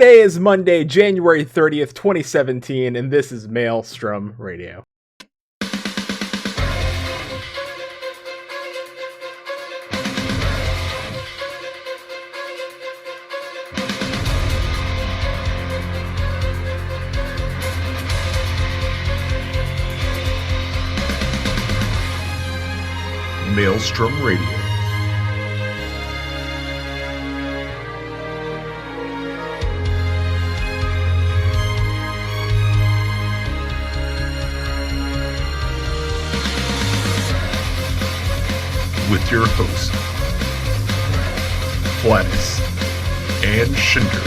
Today is Monday, January 30th, 2017, and this is Maelstrom Radio. Maelstrom Radio. With your hosts, Flatus and Shinker.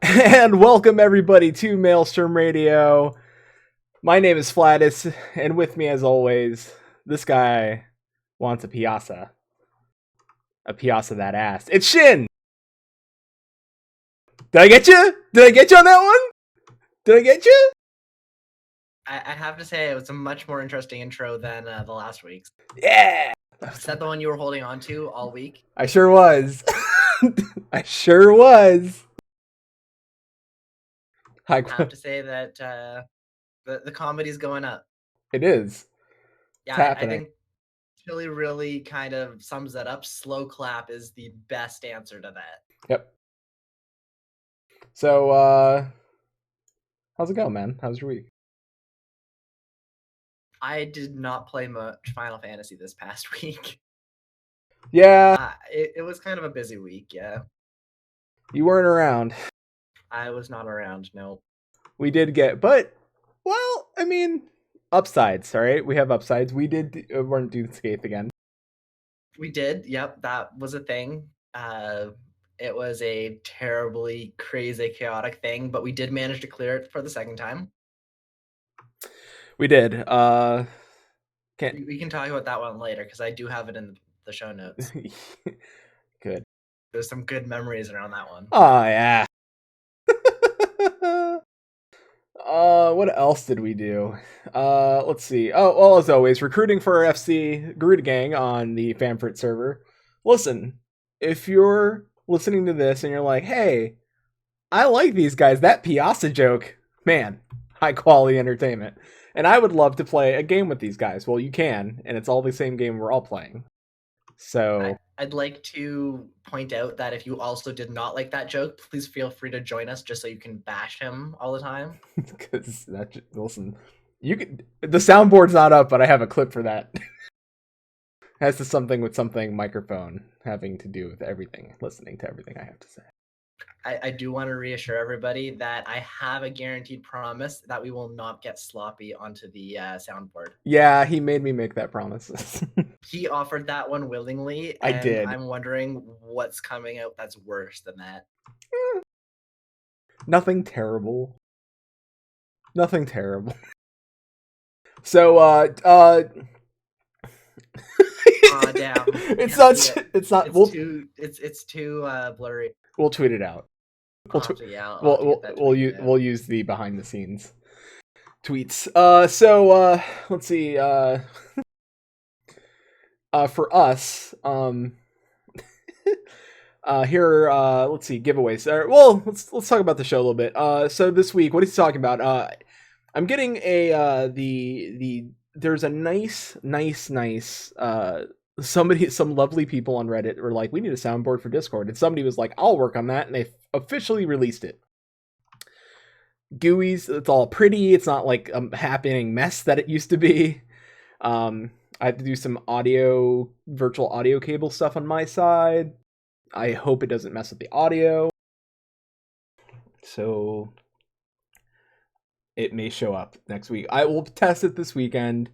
And welcome everybody to Maelstrom Radio. My name is Flatus, and with me as always, this guy wants a piazza. A piazza that ass. It's Shin! Did I get you? Did I get you on that one? Did I get you? I have to say it was a much more interesting intro than the last week's. Yeah! Is that the one you were holding on to all week? I sure was. I sure was. I have to say that the comedy's going up. It is. Yeah, I think Chili really kind of sums that up. Slow clap is the best answer to that. Yep. So, how's it going, man? How's your week? I did not play much Final Fantasy this past week. Yeah. It was kind of a busy week, yeah. You weren't around. I was not around, no. We did get, but, well, I mean, upsides, all right? We have upsides. We weren't doing Skaith again. We did, yep, that was a thing. It was a terribly crazy, chaotic thing, but we did manage to clear it for the second time. We did. We can talk about that one later, because I do have it in the show notes. Good. There's some good memories around that one. Oh, yeah. What else did we do? Let's see. Oh, well, as always, recruiting for our FC Garuda Gang on the Fanfurt server. Listen, if you're listening to this and you're like, hey, I like these guys, that Piazza joke, man, high quality entertainment. And I would love to play a game with these guys. Well, you can, and it's all the same game we're all playing. So I'd like to point out that if you also did not like that joke, please feel free to join us just so you can bash him all the time. Because listen, the soundboard's not up, but I have a clip for that. Has to something microphone having to do with everything, listening to everything I have to say. I do want to reassure everybody that I have a guaranteed promise that we will not get sloppy onto the soundboard. Yeah, he made me make that promise. He offered that one willingly. I did. I'm wondering what's coming out that's worse than that. Nothing terrible. Nothing terrible. So, damn. It's too blurry. We'll tweet it out. We'll use the behind the scenes tweets. So let's see. For us, here, let's see, giveaways. Well, let's talk about the show a little bit. So this week, what is he talking about? I'm getting there's a nice some lovely people on Reddit were like, we need a soundboard for Discord, and somebody was like, I'll work on that, and they officially released it. GUIs, it's all pretty, it's not like a happening mess that it used to be. I have to do some virtual audio cable stuff on my side. I hope it doesn't mess with the audio. So it may show up next week. I will test it this weekend.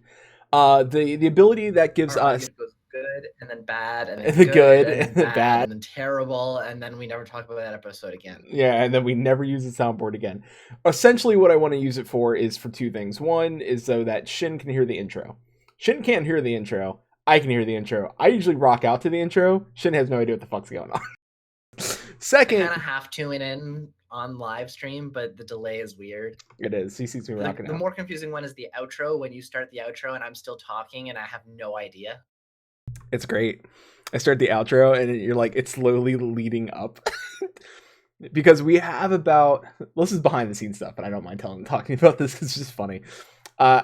The ability that gives us good and then bad and then good and then bad and then terrible, and then we never talk about that episode again. Yeah, and then we never use the soundboard again. Essentially, what I want to use it for is for two things. One is so that Shin can hear the intro. Shin can't hear the intro. I can hear the intro. I usually rock out to the intro. Shin has no idea what the fuck's going on. Second, kind of have to in on live stream, but the delay is weird. It is. He sees me rocking The out. more confusing one is the outro, when you start the outro and I'm still talking and I have no idea. It's great. I start the outro and you're like, it's slowly leading up. Because we have about, this is behind the scenes stuff, but I don't mind talking about this. It's just funny. So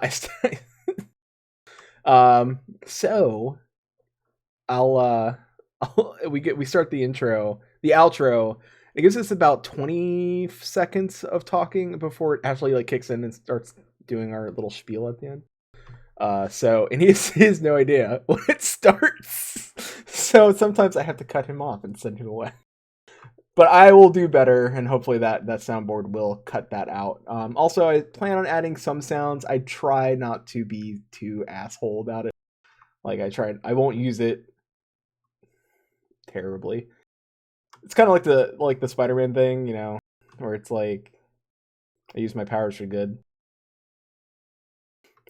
we start the outro. It gives us about 20 seconds of talking before it actually like kicks in and starts doing our little spiel at the end. And he has no idea when it starts. So sometimes I have to cut him off and send him away. But I will do better, and hopefully that soundboard will cut that out. Also, I plan on adding some sounds. I try not to be too asshole about it. Like I won't use it terribly. It's kind of like the Spider-Man thing, you know, where it's like I use my powers for good.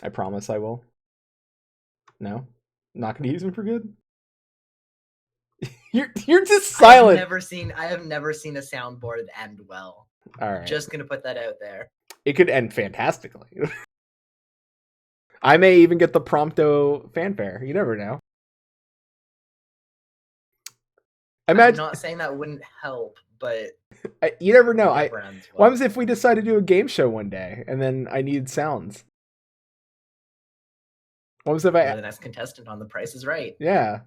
I promise I will. No, I'm not going to use them for good. You're just silent. I have never seen a soundboard end well. All right. Just gonna put that out there. It could end fantastically. I may even get the Prompto fanfare. You never know. I'm not saying that wouldn't help, but you never know. Well. What happens if we decide to do a game show one day and then I need sounds? What was if the next contestant on The Price is Right? Yeah.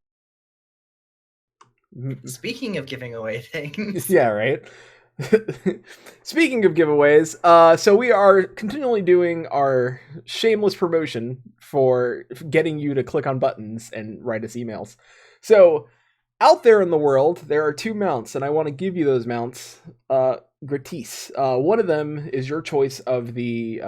Speaking of giving away things. Yeah, right. Speaking of giveaways, so we are continually doing our shameless promotion for getting you to click on buttons and write us emails. So out there in the world, there are 2 mounts, and I want to give you those mounts gratis. One of them is your choice of the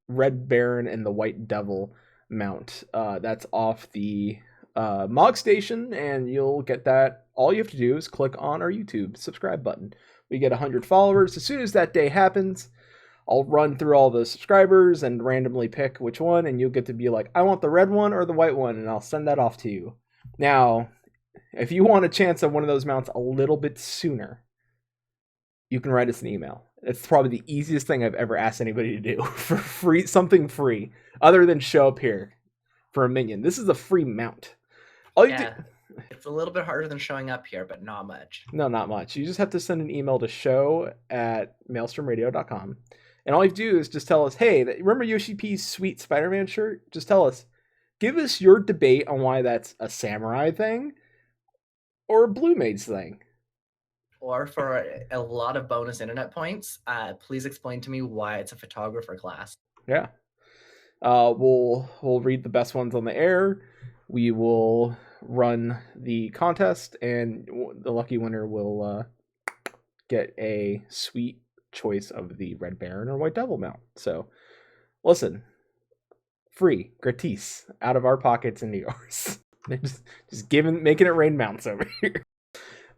Red Baron and the White Devil mount. That's off the Mog Station, and you'll get that. All you have to do is click on our YouTube subscribe button. We get 100 followers. As soon as that day happens, I'll run through all the subscribers and randomly pick which one, and you'll get to be like, I want the red one or the white one, and I'll send that off to you. Now, if you want a chance at one of those mounts a little bit sooner, you can write us an email. It's probably the easiest thing I've ever asked anybody to do for free, something free, other than show up here for a minion. This is a free mount. All you do. It's a little bit harder than showing up here, but not much. No, not much. You just have to send an email to show@maelstromradio.com. And all you have to do is just tell us, hey, remember Yoshi P's sweet Spider-Man shirt? Just tell us. Give us your debate on why that's a samurai thing or a Blue Mage thing. Or for a lot of bonus internet points, please explain to me why it's a photographer class. Yeah. We'll read the best ones on the air. We will run the contest, and the lucky winner will get a sweet choice of the Red Baron or White Devil mount. So, listen, free, gratis, out of our pockets into yours. just making it rain mounts over here.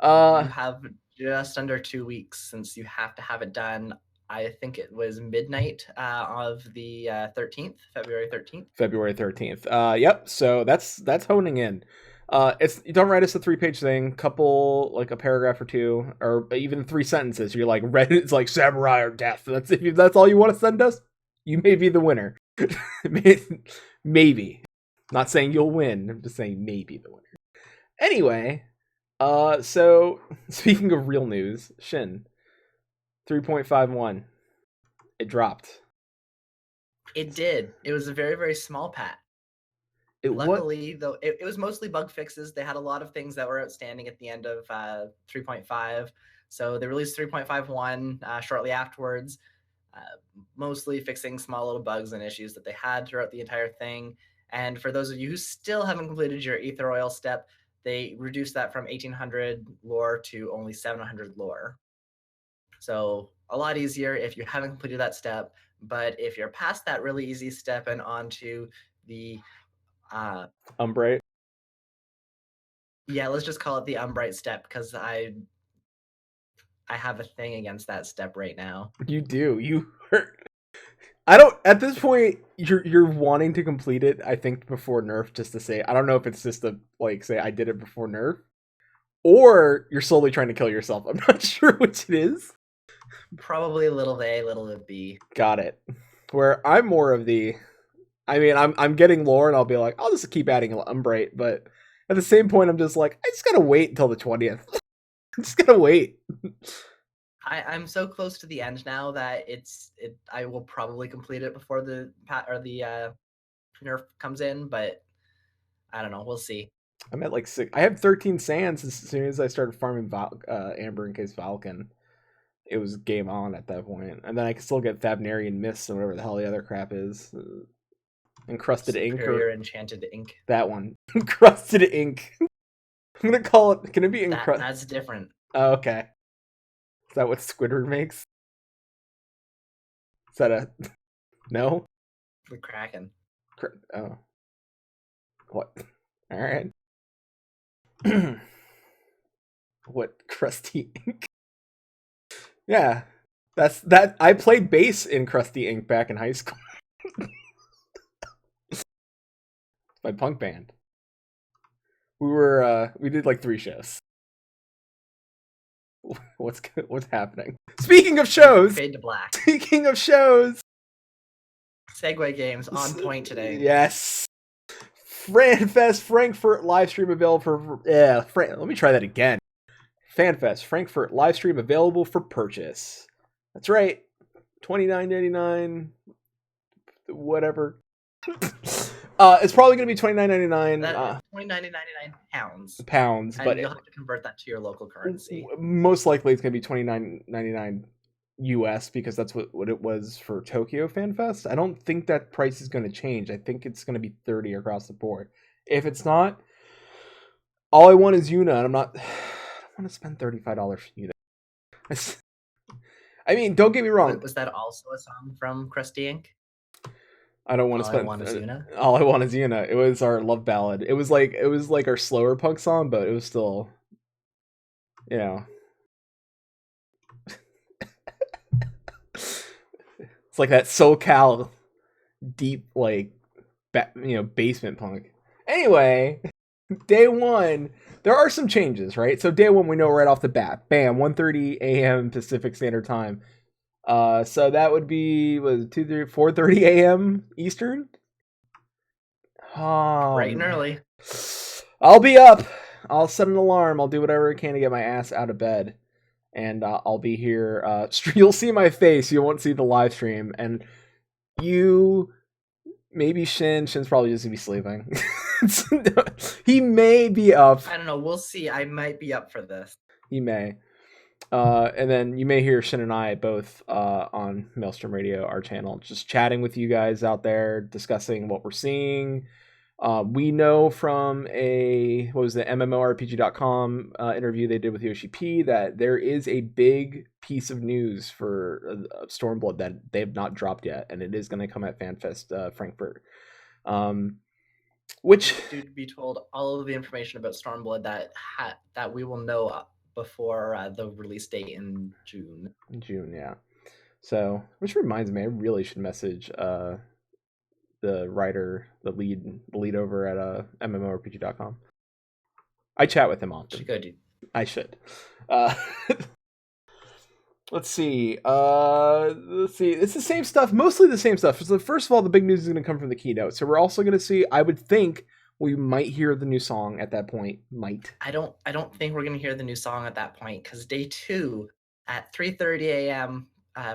You have just under 2 weeks since you have to have it done. I think it was midnight of the 13th, February 13th. February 13th. Yep. So that's honing in. You don't write us a 3-page thing, couple like a paragraph or 2, or even 3 sentences. You're like, Reddit's like samurai or death. If that's all you want to send us, you may be the winner. Maybe. Not saying you'll win. I'm just saying maybe the winner. Anyway, so speaking of real news, Shin 3.51. It dropped. It did. It was a very, very small patch. Luckily, though, it was mostly bug fixes. They had a lot of things that were outstanding at the end of 3.5. So they released 3.51 shortly afterwards, mostly fixing small little bugs and issues that they had throughout the entire thing. And for those of you who still haven't completed your Aether Oil step, they reduced that from 1800 lore to only 700 lore. So a lot easier if you haven't completed that step. But if you're past that really easy step and onto the Umbrite. Yeah, let's just call it the Umbrite step, because I have a thing against that step right now. You do. You hurt. I don't. At this point, you're wanting to complete it. I think before nerf, just to say. I don't know if it's just to like say I did it before nerf, or you're slowly trying to kill yourself. I'm not sure which it is. Probably little A, little B. Got it. Where I'm more of the. I mean, I'm getting lore, and I'll be like, I'll just keep adding Umbrate, but at the same point, I'm just like, I just gotta wait until the 20th. I'm just gonna wait. I'm so close to the end now that I will probably complete it before the nerf comes in, but I don't know. We'll see. I'm at like 6. I have 13 sands as soon as I started farming Amber and Case Falcon. It was game on at that point, and then I can still get Thabnerian Mist and whatever the hell the other crap is. Encrusted Ink or Enchanted Ink. That one. Encrusted Ink. I'm gonna call it. Can it be encrusted? That's different. Oh, okay. Is that what Squidward makes? Is that a no? The Kraken. Oh. What? All right. What Crusty Ink? Yeah, that's that. I played bass in Crusty Ink back in high school. My punk band. We did like 3 shows. What's happening? Speaking of shows, Fade to black. Speaking of shows, Segway Games on point today. Yes. FanFest Frankfurt live stream available for let me try that again. FanFest Frankfurt live stream available for purchase. That's right. $29.99 whatever. It's probably going to be $29.99. $29.99 pounds, but you'll have to convert that to your local currency. Most likely, it's going to be $29.99 US because that's what it was for Tokyo Fan Fest. I don't think that price is going to change. I think it's going to be $30 across the board. If it's not, all I want is Yuna, and I don't want to spend $35 for Yuna. I mean, don't get me wrong. Was that also a song from Crusty Ink? I don't want to spend. All I Want Is Yuna. All I Want Is Yuna. It was our love ballad. It was like our slower punk song, but it was still, you know. It's like that SoCal deep, like, basement punk. Anyway, day one, there are some changes, right? So day one, we know right off the bat, bam, 1:30 a.m. Pacific Standard Time. So that would be 4:30 a.m. Eastern. Bright and early. I'll be up. I'll set an alarm. I'll do whatever I can to get my ass out of bed, and I'll be here. You'll see my face. You won't see the live stream, and you maybe Shin's probably just gonna be sleeping. He may be up. I don't know. We'll see. I might be up for this. He may. And then you may hear Shin and I both on Maelstrom Radio, our channel, just chatting with you guys out there, discussing what we're seeing. We know from a MMORPG.com interview they did with Yoshi P that there is a big piece of news for Stormblood that they have not dropped yet, and it is going to come at FanFest Frankfurt. Which to be told all of the information about Stormblood that we will know before the release date in June. Yeah. So, which reminds me, I really should message the writer, the lead over at MMORPG.com. I chat with him often. You should. I should. Let's see. It's the same stuff, mostly the same stuff. So first of all, the big news is going to come from the keynote. So we're also going to see, I would think, we might hear the new song at that point. I don't think we're going to hear the new song at that point, because day 2 at 3:30 a.m.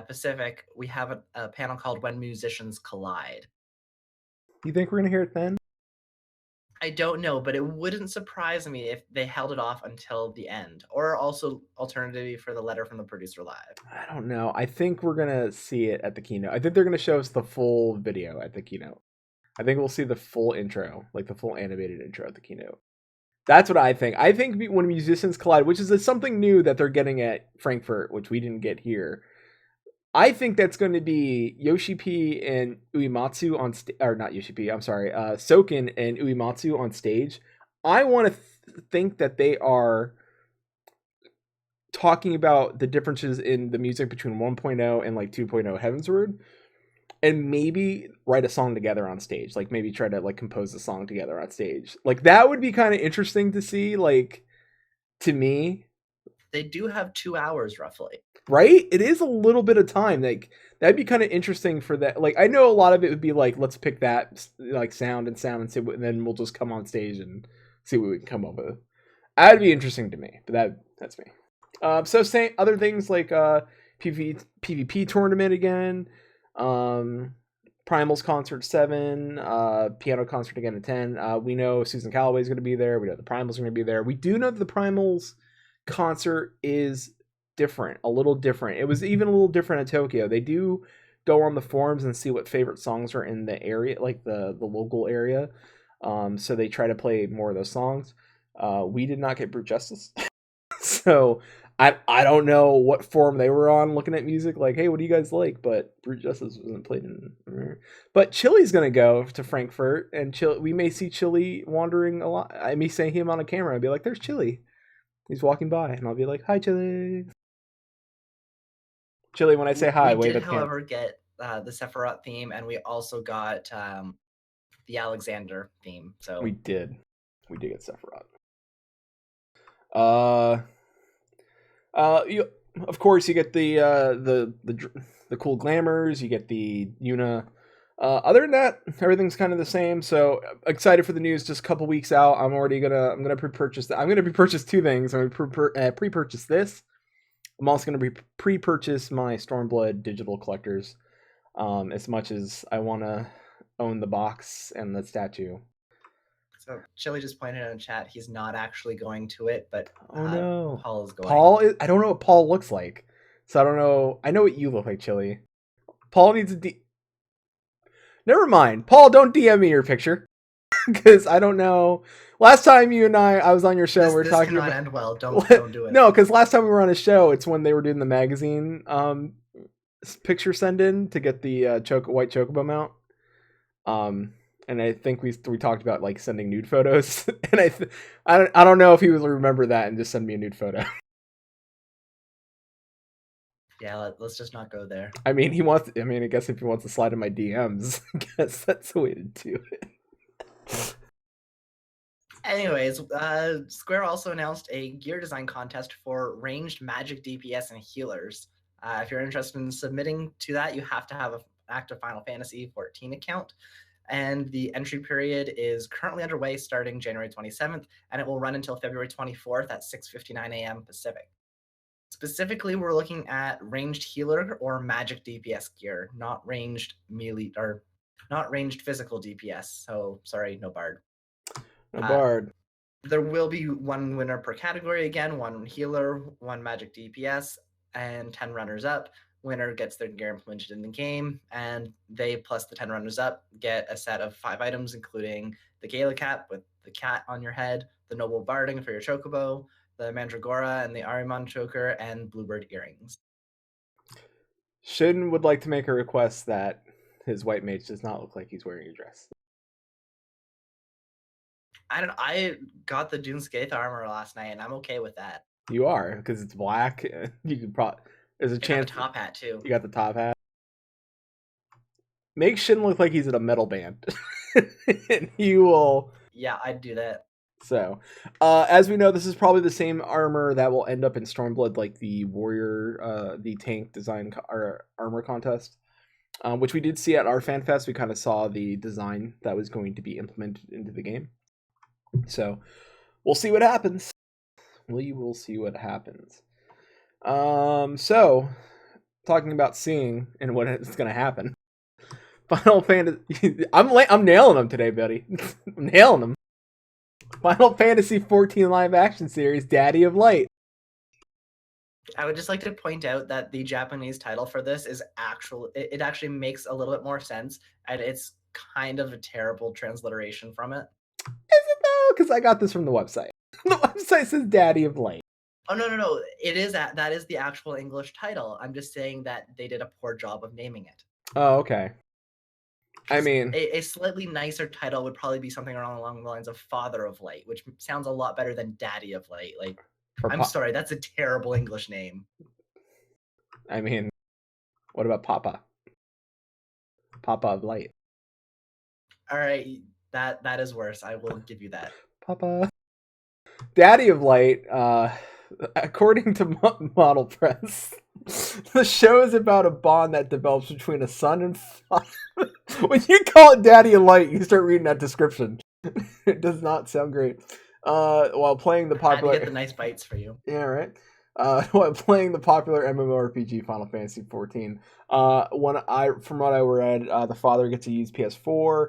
Pacific, we have a panel called When Musicians Collide. You think we're going to hear it then? I don't know, but it wouldn't surprise me if they held it off until the end, or also alternatively for the letter from the producer live. I don't know. I think we're going to see it at the keynote. I think they're going to show us the full video at the keynote. I think we'll see the full intro, like the full animated intro at the keynote. That's what I think. I think When Musicians Collide, which is something new that they're getting at Frankfurt, which we didn't get here. I think that's going to be Yoshi P and Uematsu on or not Yoshi P. I'm sorry, Soken and Uematsu on stage. I want to think that they are talking about the differences in the music between 1.0 and like 2.0 Heavensward. and maybe write a song together on stage. Like maybe try to like compose a song together on stage. Like that would be kind of interesting to see. Like to me, they do have 2 hours roughly. Right? It is a little bit of time. Like that'd be kind of interesting for that. Like I know a lot of it would be like, let's pick that like sound and see what, and then we'll just come on stage and see what we can come up with. That'd be interesting to me. But that's me. So saying other things like PvP tournament again, Primal's concert 7, piano concert again at 10. We know Susan Calloway's going to be there. We know the Primals are going to be there. We do know that the Primals concert is different, a little different. It was even a little different at Tokyo. They do go on the forums and see what favorite songs are in the area, like the local area. So they try to play more of those songs. We did not get Brute Justice. So I don't know what forum they were on looking at music, like, hey, what do you guys like? But Brute Justice wasn't played in. But Chili's gonna go to Frankfurt, and we may see Chili wandering a lot. I may see him on a camera and be like, there's Chili. He's walking by, and I'll be like, hi, Chili. Chili, when I say hi, wave at the camera. We did, however, get the Sephiroth theme, and we also got the Alexander theme. So we did get Sephiroth. You, of course, you get the cool glamours. You get the Yuna. Other than that, everything's kind of the same. So excited for the news. Just a couple weeks out. I'm gonna pre-purchase that. I'm gonna pre-purchase 2 things. I'm gonna pre-purchase this. I'm also gonna pre-purchase my Stormblood digital collectors. As much as I want to own the box and the statue. So Chili just pointed out in chat he's not actually going to it, but oh no, Paul is going. I don't know what Paul looks like, so I don't know. I know what you look like, Chili. Paul needs a Never mind, Paul. Don't DM me your picture because I don't know. Last time you and I was on your show, we were talking about. This cannot end well. Don't do it. No, because last time we were on a show, it's when they were doing the magazine picture send in to get the white chocobo mount. And I think we talked about like sending nude photos, and I don't know if he would remember that and just send me a nude photo. Yeah, let's just not go there. I mean, I guess if he wants to slide in my DMs, I guess that's the way to do it. Anyways, Square also announced a gear design contest for ranged magic DPS and healers. If you're interested in submitting to that, you have to have an active Final Fantasy 14 account. And the entry period is currently underway starting January 27th, and it will run until February 24th at 6:59 a.m. Pacific. Specifically, we're looking at ranged healer or magic DPS gear, not ranged melee or not ranged physical DPS. So sorry, no Bard. No Bard. There will be 1 winner per category again, 1 healer, 1 magic DPS, and 10 runners up. Winner gets their gear implemented in the game, and they plus the 10 runners up get a set of 5 items, including the Gala cap with the cat on your head, the Noble Barding for your chocobo, the Mandragora and the Arimon choker, and Bluebird earrings. Shin would like to make a request that his white mage does not look like he's wearing a dress. I got the Dune Skaith armor last night, and I'm okay with that. You are, because it's black. You could probably... There's a chance. The top hat too. You got the top hat. Make Shin look like he's in a metal band, and you will. Yeah, I'd do that. So, as we know, this is probably the same armor that will end up in Stormblood, like the warrior, the tank design armor contest, which we did see at our FanFest. We kind of saw the design that was going to be implemented into the game. So, we'll see what happens. We will see what happens. So talking about seeing and what is going to happen. Final Fantasy. I'm nailing them today, buddy. I'm nailing them. Final Fantasy 14 live action series, Daddy of Light. I would just like to point out that the Japanese title for this is it actually makes a little bit more sense, and it's kind of a terrible transliteration from it. Is it though? Because I got this from the website. The website says Daddy of Light. Oh, no. It is that is the actual English title. I'm just saying that they did a poor job of naming it. Oh, okay. I mean, a slightly nicer title would probably be something along the lines of Father of Light, which sounds a lot better than Daddy of Light. Like, I'm sorry, that's a terrible English name. I mean, what about Papa? Papa of Light. All right, that is worse. I will give you that. Papa. Daddy of Light, according to Model Press, the show is about a bond that develops between a son and father. When you call it Daddy of Light, you start reading that description. It does not sound great. While playing the popular... I had to get the nice bites for you. Yeah, right. While playing the popular MMORPG Final Fantasy XIV, from what I read, the father gets to use PS4,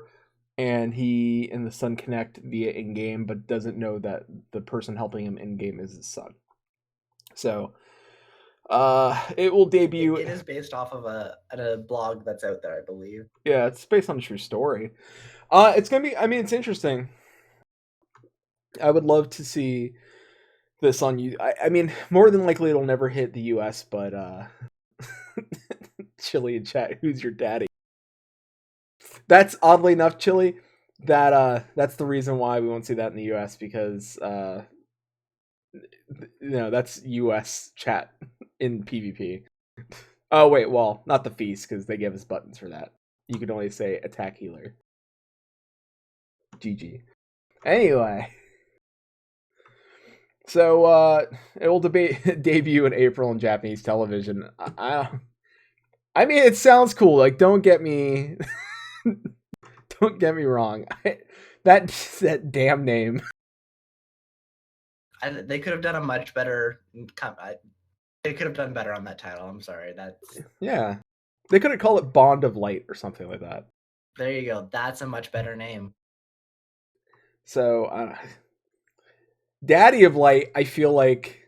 and he and the son connect via in-game, but doesn't know that the person helping him in-game is his son. So, it will debut... It is based off of a blog that's out there, I believe. Yeah, it's based on a true story. It's gonna be... I mean, it's interesting. I would love to see this on you. I mean, more than likely it'll never hit the US, but Chili in chat, who's your daddy? That's oddly enough, Chili, that's the reason why we won't see that in the US, because that's US chat in PvP. Oh wait, well, not the feast, because they gave us buttons for that. You can only say attack healer. GG. Anyway. So, it will debut in April in Japanese television. I mean, it sounds cool. Like, don't get me wrong. That damn name. They could have done a much better. They could have done better on that title. I'm sorry. Yeah. They could have called it Bond of Light or something like that. There you go. That's a much better name. So, Daddy of Light, I feel like...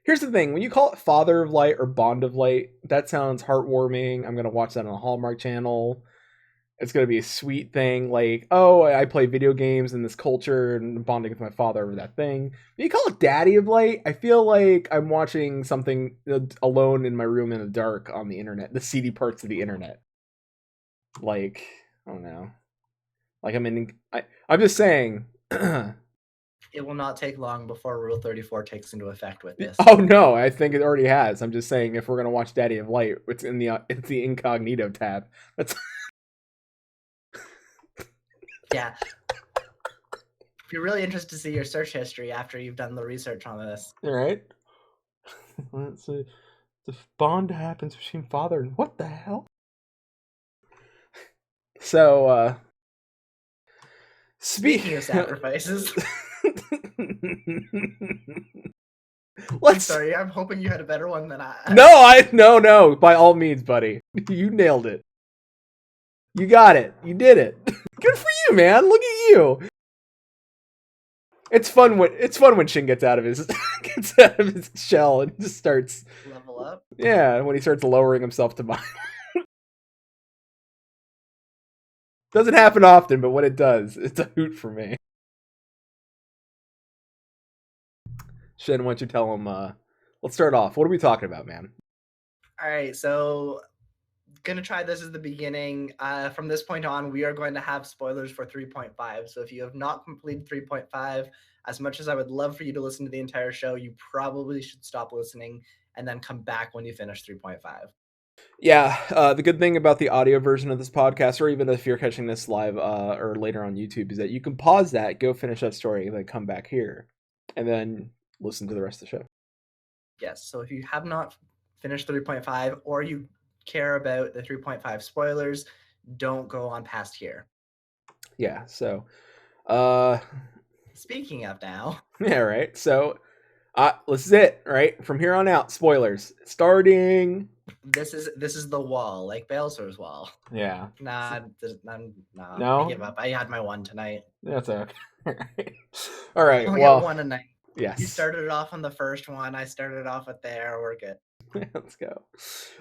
Here's the thing. When you call it Father of Light or Bond of Light, that sounds heartwarming. I'm going to watch that on the Hallmark Channel. It's going to be a sweet thing. Like, oh, I play video games in this culture and bonding with my father over that thing. When you call it Daddy of Light, I feel like I'm watching something alone in my room in the dark on the internet. The seedy parts of the internet. Like, I don't know. Like, I'm just saying... It will not take long before Rule 34 takes into effect with this. Oh no, I think it already has. I'm just saying, if we're gonna watch Daddy of Light, it's in the incognito tab. That's yeah. If you're really interested to see your search history after you've done the research on this. All right. Let's see. The bond happens between father and what the hell? So, speaking of sacrifices. I'm sorry, I'm hoping you had a better one than I. No, by all means, buddy. You nailed it. You got it. You did it. Good for you, man. Look at you. It's fun when Shin gets out of his shell and just starts level up. Yeah, when he starts lowering himself to mine. Doesn't happen often, but when it does, it's a hoot for me. Shen, why don't you tell him, let's start off. What are we talking about, man? All right, so gonna try this as the beginning. From this point on, we are going to have spoilers for 3.5. So if you have not completed 3.5, as much as I would love for you to listen to the entire show, you probably should stop listening and then come back when you finish 3.5. Yeah, the good thing about the audio version of this podcast, or even if you're catching this live or later on YouTube, is that you can pause that, go finish that story, and then come back here. And then listen to the rest of the show. Yes, so if you have not finished 3.5 or you care about the 3.5 spoilers, don't go on past here. Yeah, so speaking of now. Yeah, right. So this is it, right? From here on out, spoilers. Starting This is the wall, like Baelsar's wall. Yeah. Nah, no? I give up. I had my one tonight. That's okay. All right. Only well, got one a night. Yes. You started it off on the first one. I started off with there. We're good. Let's go.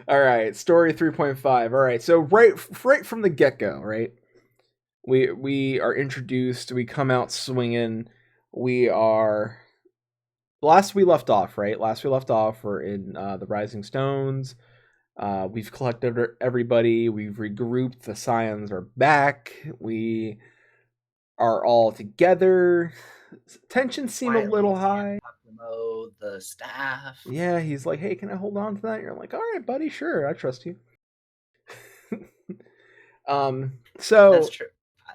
All right. Story 3.5. All right. So right from the get-go, right? We are introduced. We come out swinging. We are... Last we left off, right? We're in the Rising Stones. We've collected everybody. We've regrouped. The Scions are back. We are all together. Tensions seem a little high. The staff. Yeah, he's like, hey, can I hold on to that? You're like, all right, buddy, sure, I trust you. So that's true.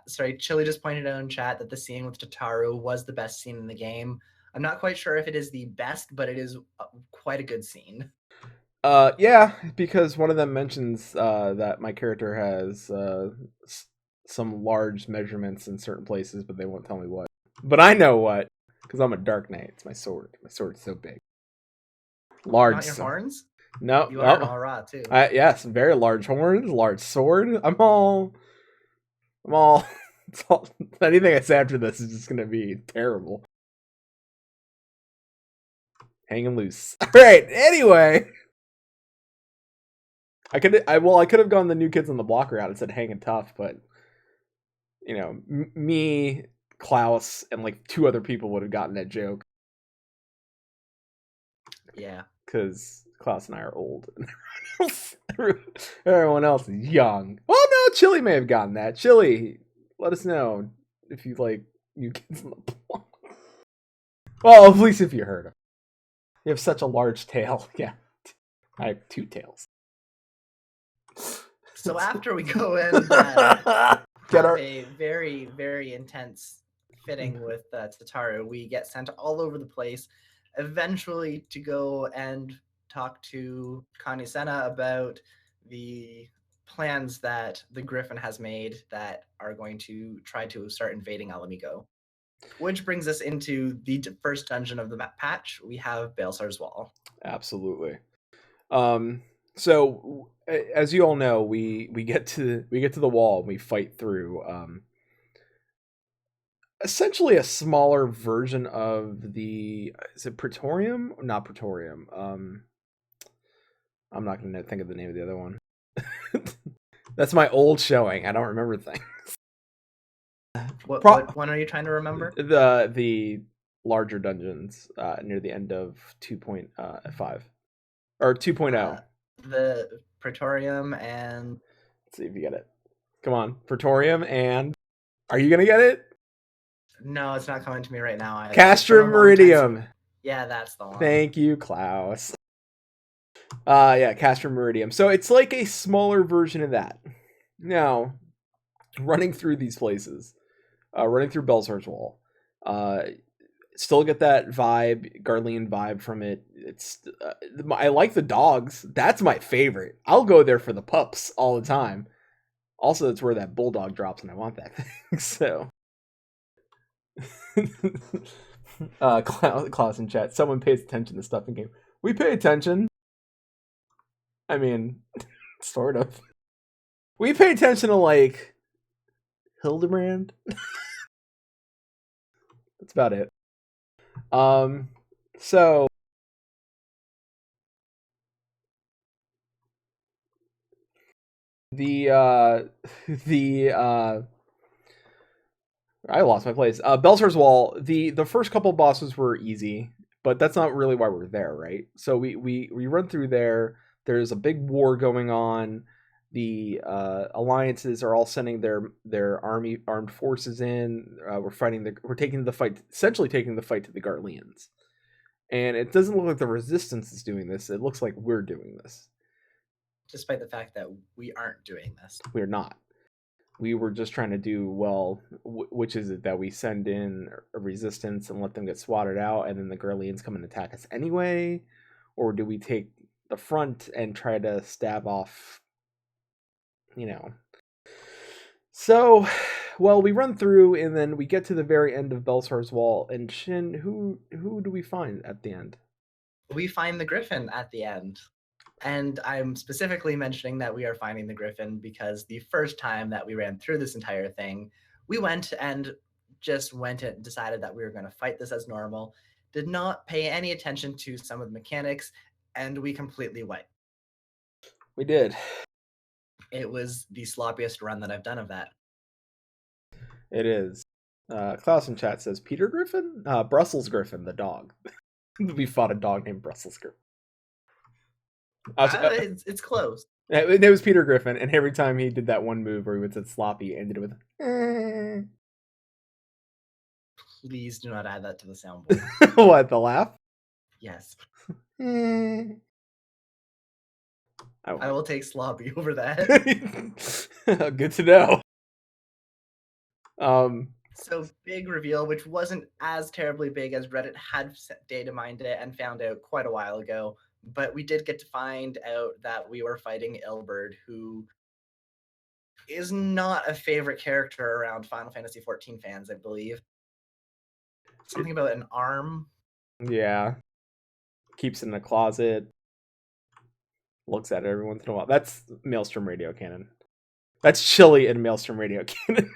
Sorry, Chili just pointed out in chat that the scene with Tataru was the best scene in the game. I'm not quite sure if it is the best, but it is quite a good scene. Yeah, because one of them mentions that my character has some large measurements in certain places, but they won't tell me what. But I know what, because I'm a Dark Knight. It's my sword. My sword's so big, large. Not your horns? No, you are an aura too. Yes, very large horns, large sword. I'm all. Anything I say after this is just gonna be terrible. Hanging loose. All right. Anyway, I could have gone the New Kids on the Block route and said hanging tough, but you know, me, Klaus, and like 2 other people would have gotten that joke. Yeah, because Klaus and I are old. Everyone else is young. Well, no, Chili may have gotten that. Chili, let us know if you like New Kids on the Block. Well, at least if you heard him. You have such a large tail. Yeah, I have 2 tails. So after we go in, a very, very intense fitting with Tataru, we get sent all over the place, eventually to go and talk to Kanisena about the plans that the Griffin has made that are going to try to start invading Alamigo. Which brings us into the first dungeon of the map patch. We have Baelsar's Wall. Absolutely. So as you all know, we get to the wall and we fight through essentially a smaller version of the, is it Praetorium? Not Praetorium. I'm not going to think of the name of the other one. That's my old showing. I don't remember things. What one are you trying to remember? The larger dungeons near the end of 2.5 or 2.0. The Praetorium and... Let's see if you get it. Come on, Praetorium and... Are you going to get it? No, it's not coming to me right now. Castrum Meridium. Yeah, that's the one. Thank you, Klaus. Yeah, Castrum Meridium. So it's like a smaller version of that. Now, running through these places, running through Baelsar's Wall, still get that vibe, Garlean vibe from it. It's I like the dogs. That's my favorite. I'll go there for the pups all the time. Also, that's where that bulldog drops, and I want that thing. So, Klaus in chat. Someone pays attention to stuff in game. We pay attention. I mean, sort of. We pay attention to like Hildebrand. That's about it. So I lost my place. Baelsar's Wall, the first couple bosses were easy, but that's not really why we're there, right? So we run through there. There's a big war going on. The alliances are all sending their armed forces in. We're taking the fight, essentially taking the fight to the Garleans. And it doesn't look like the resistance is doing this. It looks like we're doing this. Despite the fact that we aren't doing this. We're not. We were just trying to do, well, which is it that we send in a resistance and let them get swatted out, and then the Garleans come and attack us anyway? Or do we take the front and try to stab off, you know? So, well, we run through, and then we get to the very end of Baelsar's Wall, and Shin, who do we find at the end? We find the Griffin at the end. And I'm specifically mentioning that we are finding the Griffin because the first time that we ran through this entire thing, we went and decided that we were going to fight this as normal, did not pay any attention to some of the mechanics, and we completely wiped. We did. It was the sloppiest run that I've done of that. It is. Klaus in chat says, Peter Griffin? Brussels Griffin, the dog. We fought a dog named Brussels Griffin. It's close. It was Peter Griffin, and every time he did that one move where he would say sloppy, it ended with Please do not add that to the soundboard. What, the laugh? Yes. I will take sloppy over that. Good to know. So big reveal, which wasn't as terribly big as Reddit had data mined it and found out quite a while ago. But we did get to find out that we were fighting Ilberd, who is not a favorite character around Final Fantasy XIV fans, I believe. Something about an arm. Yeah. Keeps it in a closet. Looks at it every once in a while. That's Maelstrom Radio canon. That's Chili in Maelstrom Radio canon.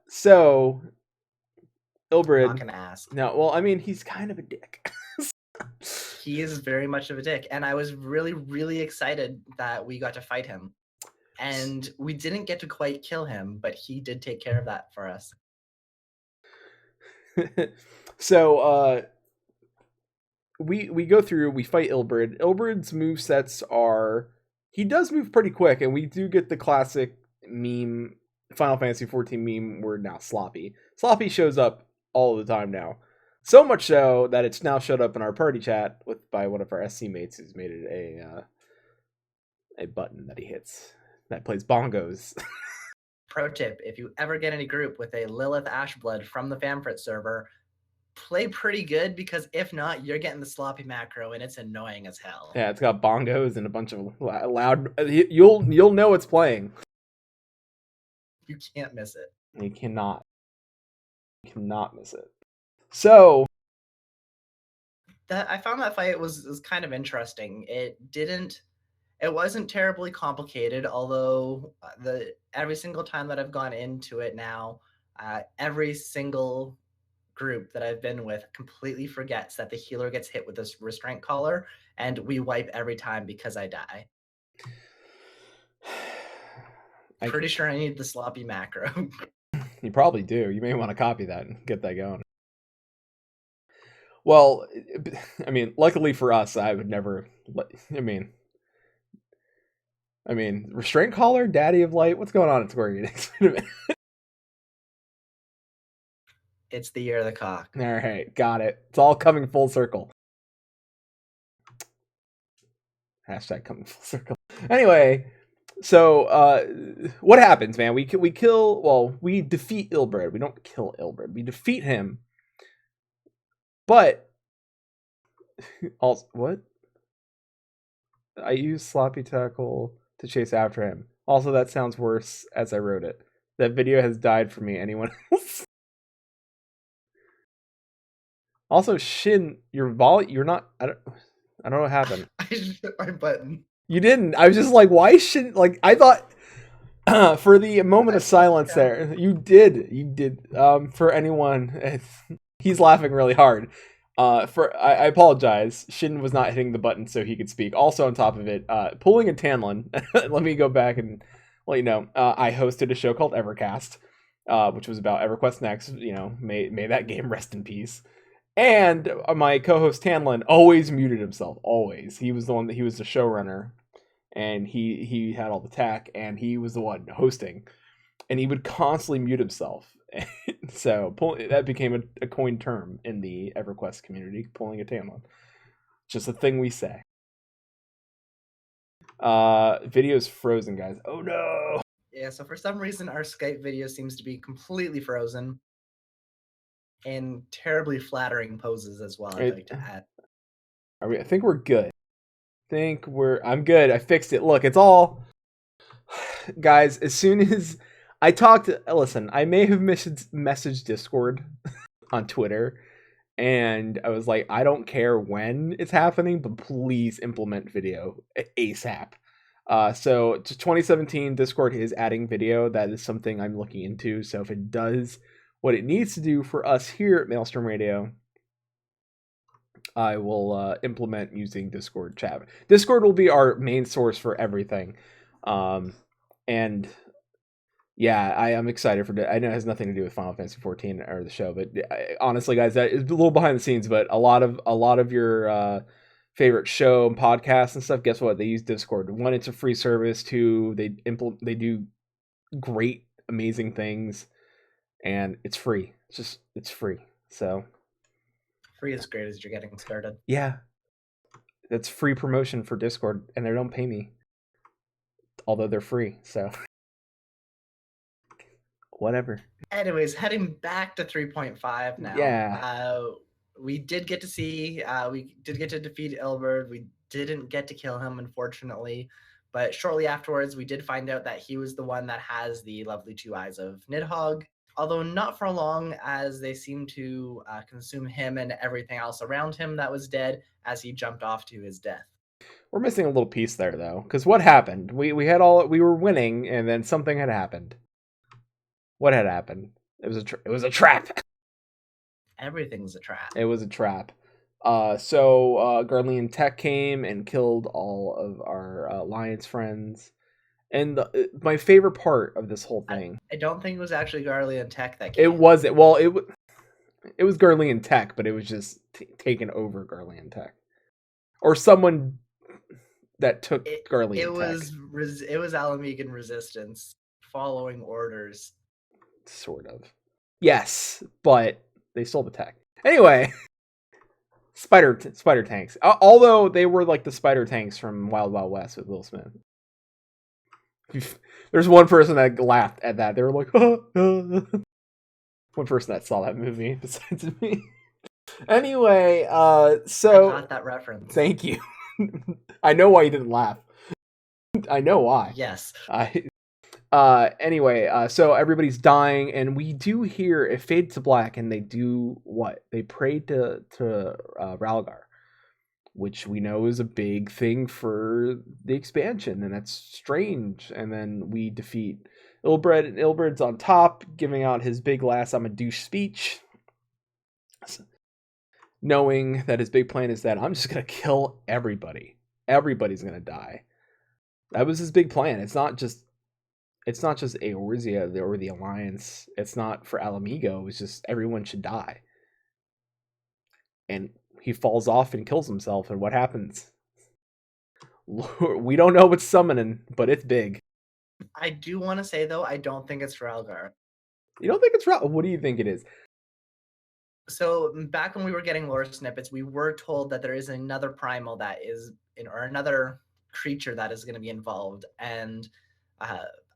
So Ilberd. I'm not gonna ask. No, well, I mean, he's kind of a dick. He is very much of a dick, and I was really, really excited that we got to fight him. And we didn't get to quite kill him, but he did take care of that for us. So we go through, we fight Ilberd. Ilberd's movesets are, he does move pretty quick, and we do get the classic meme, Final Fantasy XIV meme word now, Sloppy. Sloppy shows up all the time now. So much so that it's now showed up in our party chat by one of our SC mates who's made it a button that he hits that plays bongos. Pro tip, if you ever get in a group with a Lilith Ashblood from the Famfrit server, play pretty good, because if not, you're getting the sloppy macro and it's annoying as hell. Yeah, it's got bongos and a bunch of loud, you'll know it's playing. You can't miss it. You cannot miss it. So I found that fight was kind of interesting. It wasn't terribly complicated, although every single time that I've gone into it now, every single group that I've been with completely forgets that the healer gets hit with this restraint collar, and we wipe every time because I die. Pretty sure I need the sloppy macro. You probably do. You may want to copy that and get that going. Well, I mean, luckily for us, I would never. I mean, restraint collar, Daddy of Light. What's going on at Square Enix? It's the year of the cock. All right, got it. It's all coming full circle. Hashtag coming full circle. Anyway, so what happens, man? We defeat Ilberd. We don't kill Ilberd. We defeat him. But also, what? I use sloppy tackle to chase after him. Also, that sounds worse as I wrote it. That video has died for me. Anyone else? Also, Shin, you're not. I don't know what happened. I just hit my button. You didn't. I was just like, why Shin? Like, I thought for the moment of silence there, you did. For anyone, he's laughing really hard. I apologize. Shin was not hitting the button so he could speak. Also, on top of it, pulling a Tanlin. Let me go back and let you know. I hosted a show called Evercast, which was about EverQuest Next. You know, may that game rest in peace. And my co-host Tanlin always muted himself. Always, he was the one he was the showrunner, and he had all the tech, and he was the one hosting, and he would constantly mute himself. So that became a coined term in the EverQuest community, pulling a Tanlin. Just a thing we say. Video's frozen, guys. Oh no. Yeah, so for some reason our Skype video seems to be completely frozen. In terribly flattering poses as well, I'd like to add. I think we're good. I'm good. I fixed it. Look, it's all... Guys, as soon as I listen, I may have messaged Discord on Twitter, and I was like, I don't care when it's happening, but please implement video ASAP. So to 2017, Discord is adding video. That is something I'm looking into. So if it does what it needs to do for us here at Maelstrom Radio, I will implement using Discord chat. Discord will be our main source for everything. And yeah, I am excited for that. I know it has nothing to do with Final Fantasy 14 or the show, but honestly, guys, that is a little behind the scenes. But a lot of your favorite show and podcasts and stuff, guess what? They use Discord. One, it's a free service. Two, they do great, amazing things, and it's free. It's free. So free is great as you're getting started. Yeah. That's free promotion for Discord, and they don't pay me, although they're free. So whatever. Anyways, heading back to 3.5 now. Yeah. We did get to see. We did get to defeat Ilberd. We didn't get to kill him, unfortunately. But shortly afterwards, we did find out that he was the one that has the lovely two eyes of Nidhogg. Although not for long, as they seem to consume him and everything else around him that was dead as he jumped off to his death. We're missing a little piece there, though, because what happened? We were winning, and then something had happened. What had happened? It was a trap. Everything's a trap. It was a trap. So Garlean Tech came and killed all of our Alliance friends. And my favorite part of this whole thing... I don't think it was actually Garlean Tech that came. It wasn't. Well, it was Garlean Tech, but it was just taken over Garlean Tech. Or someone that took Garlean Tech. It was Alamegan Resistance following orders. Sort of. Yes, but they stole the tech. Anyway, spider tanks. Although they were like the spider tanks from Wild Wild West with Will Smith. There's one person that laughed at that. They were like, one person that saw that movie besides me. Anyway, so I got that reference. Thank you. I know why you didn't laugh. I know why. Yes. Anyway, so everybody's dying, and we do hear it fade to black, and they do what? They pray to Ralgar, which we know is a big thing for the expansion, and that's strange. And then we defeat Ilberd, and Ilberd's on top, giving out his big last "I'm a douche" speech, knowing that his big plan is that I'm just gonna kill everybody. Everybody's gonna die. That was his big plan. It's not just Eorzea or the Alliance. It's not for Ala Mhigo. It's just everyone should die. And he falls off and kills himself. And what happens? We don't know what's summoning, but it's big. I do want to say, though, I don't think it's Ralgar. You don't think it's Ralgar? What do you think it is? So back when we were getting lore snippets, we were told that there is another primal that is, or another creature that is going to be involved. And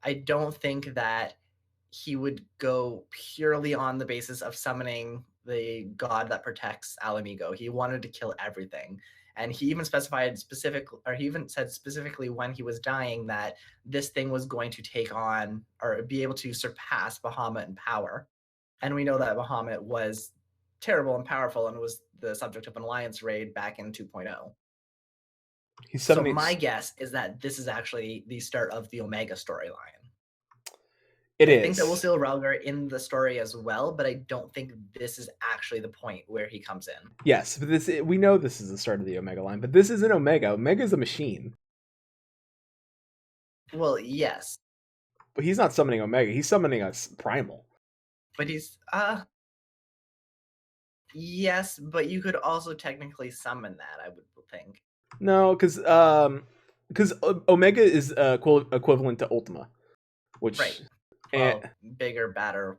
I don't think that he would go purely on the basis of summoning the god that protects Ala Mhigo. He wanted to kill everything. And he even said specifically when he was dying that this thing was going to take on or be able to surpass Bahamut in power. And we know that Bahamut was terrible and powerful and was the subject of an Alliance raid back in 2.0. So my guess is that this is actually the start of the Omega storyline. I think that we'll see Ralgar in the story as well, but I don't think this is actually the point where he comes in. Yes, but we know this is the start of the Omega line, but this isn't Omega. Omega is a machine. Well, yes. But he's not summoning Omega. He's summoning a primal. But he's yes, but you could also technically summon that, I would think. No, because Omega is equivalent to Ultima, which right. Well, bigger, badder,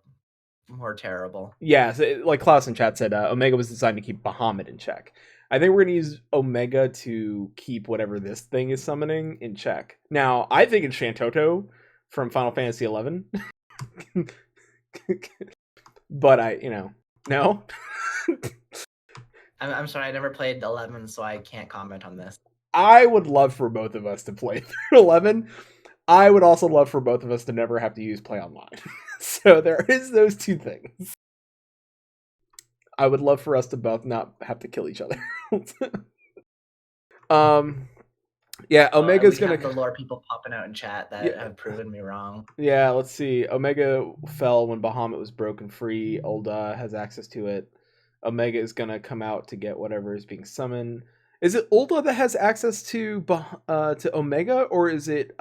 more terrible. Yeah, so like Klaus in chat said, Omega was designed to keep Bahamut in check. I think we're going to use Omega to keep whatever this thing is summoning in check. Now, I think it's Shantoto from Final Fantasy XI. But no. I'm sorry, I never played 11, so I can't comment on this. I would love for both of us to play through 11. I would also love for both of us to never have to use Play Online. So there is those two things. I would love for us to both not have to kill each other. Yeah, Omega's gonna. The lore people popping out in chat that have proven me wrong. Yeah, let's see. Omega fell when Bahamut was broken free. Ul'dah has access to it. Omega is gonna come out to get whatever is being summoned. Is it Ul'dah that has access to Omega, or is it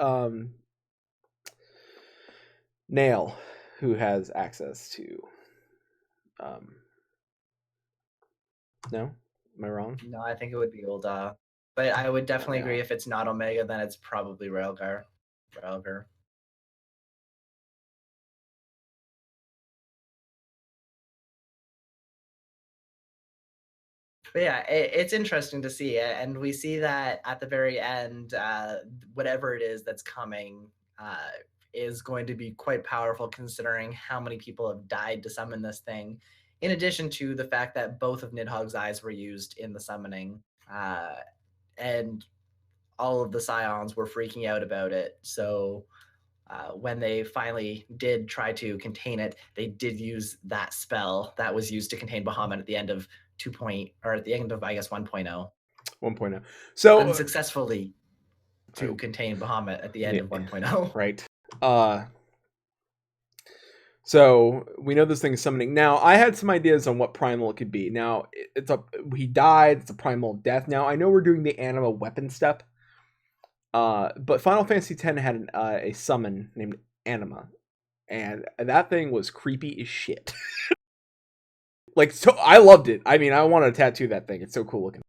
Nail who has access to? No, am I wrong? No, I think it would be Ul'dah, but I would definitely agree if it's not Omega, then it's probably Ralgar. But yeah, it's interesting to see, and we see that at the very end, whatever it is that's coming is going to be quite powerful, considering how many people have died to summon this thing. In addition to the fact that both of Nidhogg's eyes were used in the summoning, and all of the Scions were freaking out about it. So when they finally did try to contain it, they did use that spell that was used to contain Bahamut at the end of 2. Or at the end of, I guess, 1.0. 1.0. So unsuccessfully to contain Bahamut at the end of 1.0. Right. So we know this thing is summoning. Now, I had some ideas on what primal it could be. Now, he died. It's a primal death. Now, I know we're doing the anima weapon step. But Final Fantasy X had a summon named Anima, and that thing was creepy as shit. Like, so I loved it. I mean, I want to tattoo that thing. It's so cool looking.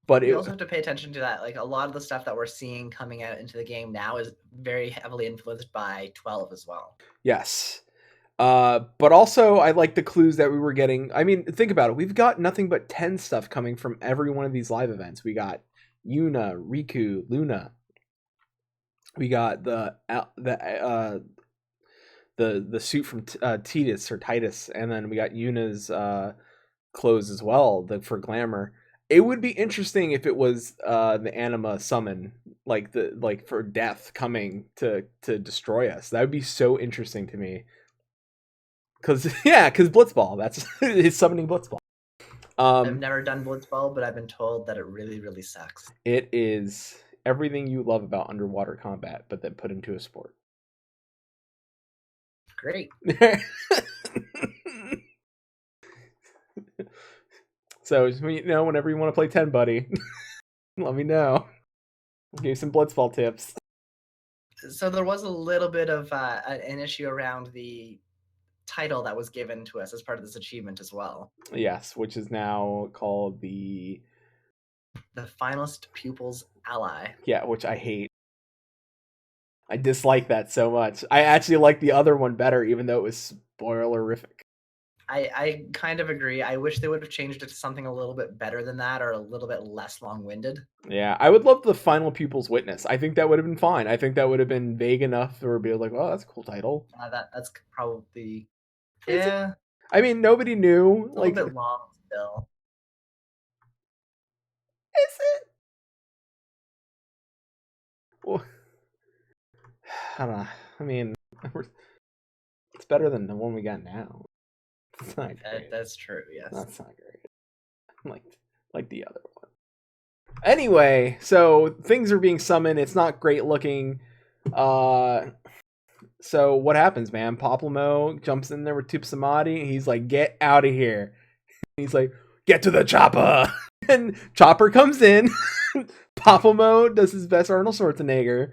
But you also have to pay attention to that. Like, a lot of the stuff that we're seeing coming out into the game now is very heavily influenced by 12 as well. Yes. But also, I like the clues that we were getting. I mean, think about it. We've got nothing but 10 stuff coming from every one of these live events. We got Yuna, Riku, Luna. We got the suit from Titus or Titus, and then we got Yuna's clothes as well, for glamour. It would be interesting if it was the anima summon, like for death coming to destroy us. That would be so interesting to me. Because Blitzball, that's his summoning Blitzball. I've never done Blitzball, but I've been told that it really, really sucks. It is everything you love about underwater combat, but then put into a sport. Great. So, whenever you want to play 10, buddy, let me know. I'll give you some Blitzball tips. So there was a little bit of an issue around the title that was given to us as part of this achievement as well. Yes, which is now called the Finalist Pupils Ally. Yeah, which I hate. I dislike that so much. I actually like the other one better, even though it was spoilerific. I kind of agree. I wish they would have changed it to something a little bit better than that, or a little bit less long-winded. Yeah, I would love the Final Pupils Witness. I think that would have been fine. I think that would have been vague enough to be like, oh, that's a cool title. That's probably... Yeah. I mean, nobody knew. A little bit long still. Is it? Well, I don't know. I mean, it's better than the one we got now. It's not great. That's true, yes. That's not great. Like the other one. Anyway, so things are being summoned. It's not great looking. So what happens, man? Paplamo jumps in there with Tube Samadhi. He's like, get out of here. He's like, get to the chopper. And Chopper comes in. Paplamo does his best Arnold Schwarzenegger.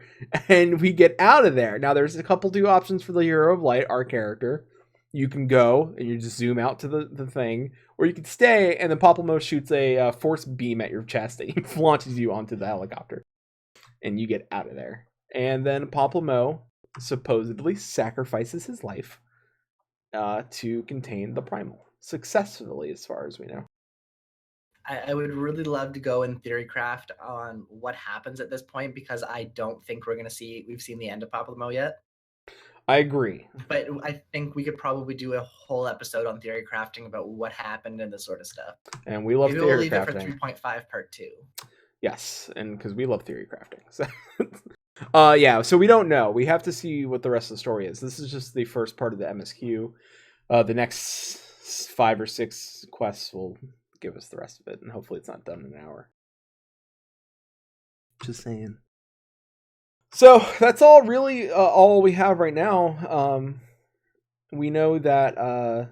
And we get out of there. Now, there's a couple 2 options for the Hero of Light, our character. You can go and you just zoom out to the thing. Or you can stay and then Paplamo shoots a force beam at your chest and he launches you onto the helicopter. And you get out of there. And then Paplamo supposedly sacrifices his life to contain the primal successfully, as far as we know. I would really love to go in Theorycraft on what happens at this point, because I don't think we've seen the end of Paplamo yet. I agree, but I think we could probably do a whole episode on theory crafting about what happened and this sort of stuff. And we love Maybe theory we'll leave crafting. it for 3.5 part 2. Yes, and because we love theory crafting. So, yeah, so we don't know. We have to see what the rest of the story is. This is just the first part of the MSQ. The next 5 or 6 quests will give us the rest of it, and hopefully it's not done in an hour. Just saying. So that's all really all we have right now. We know that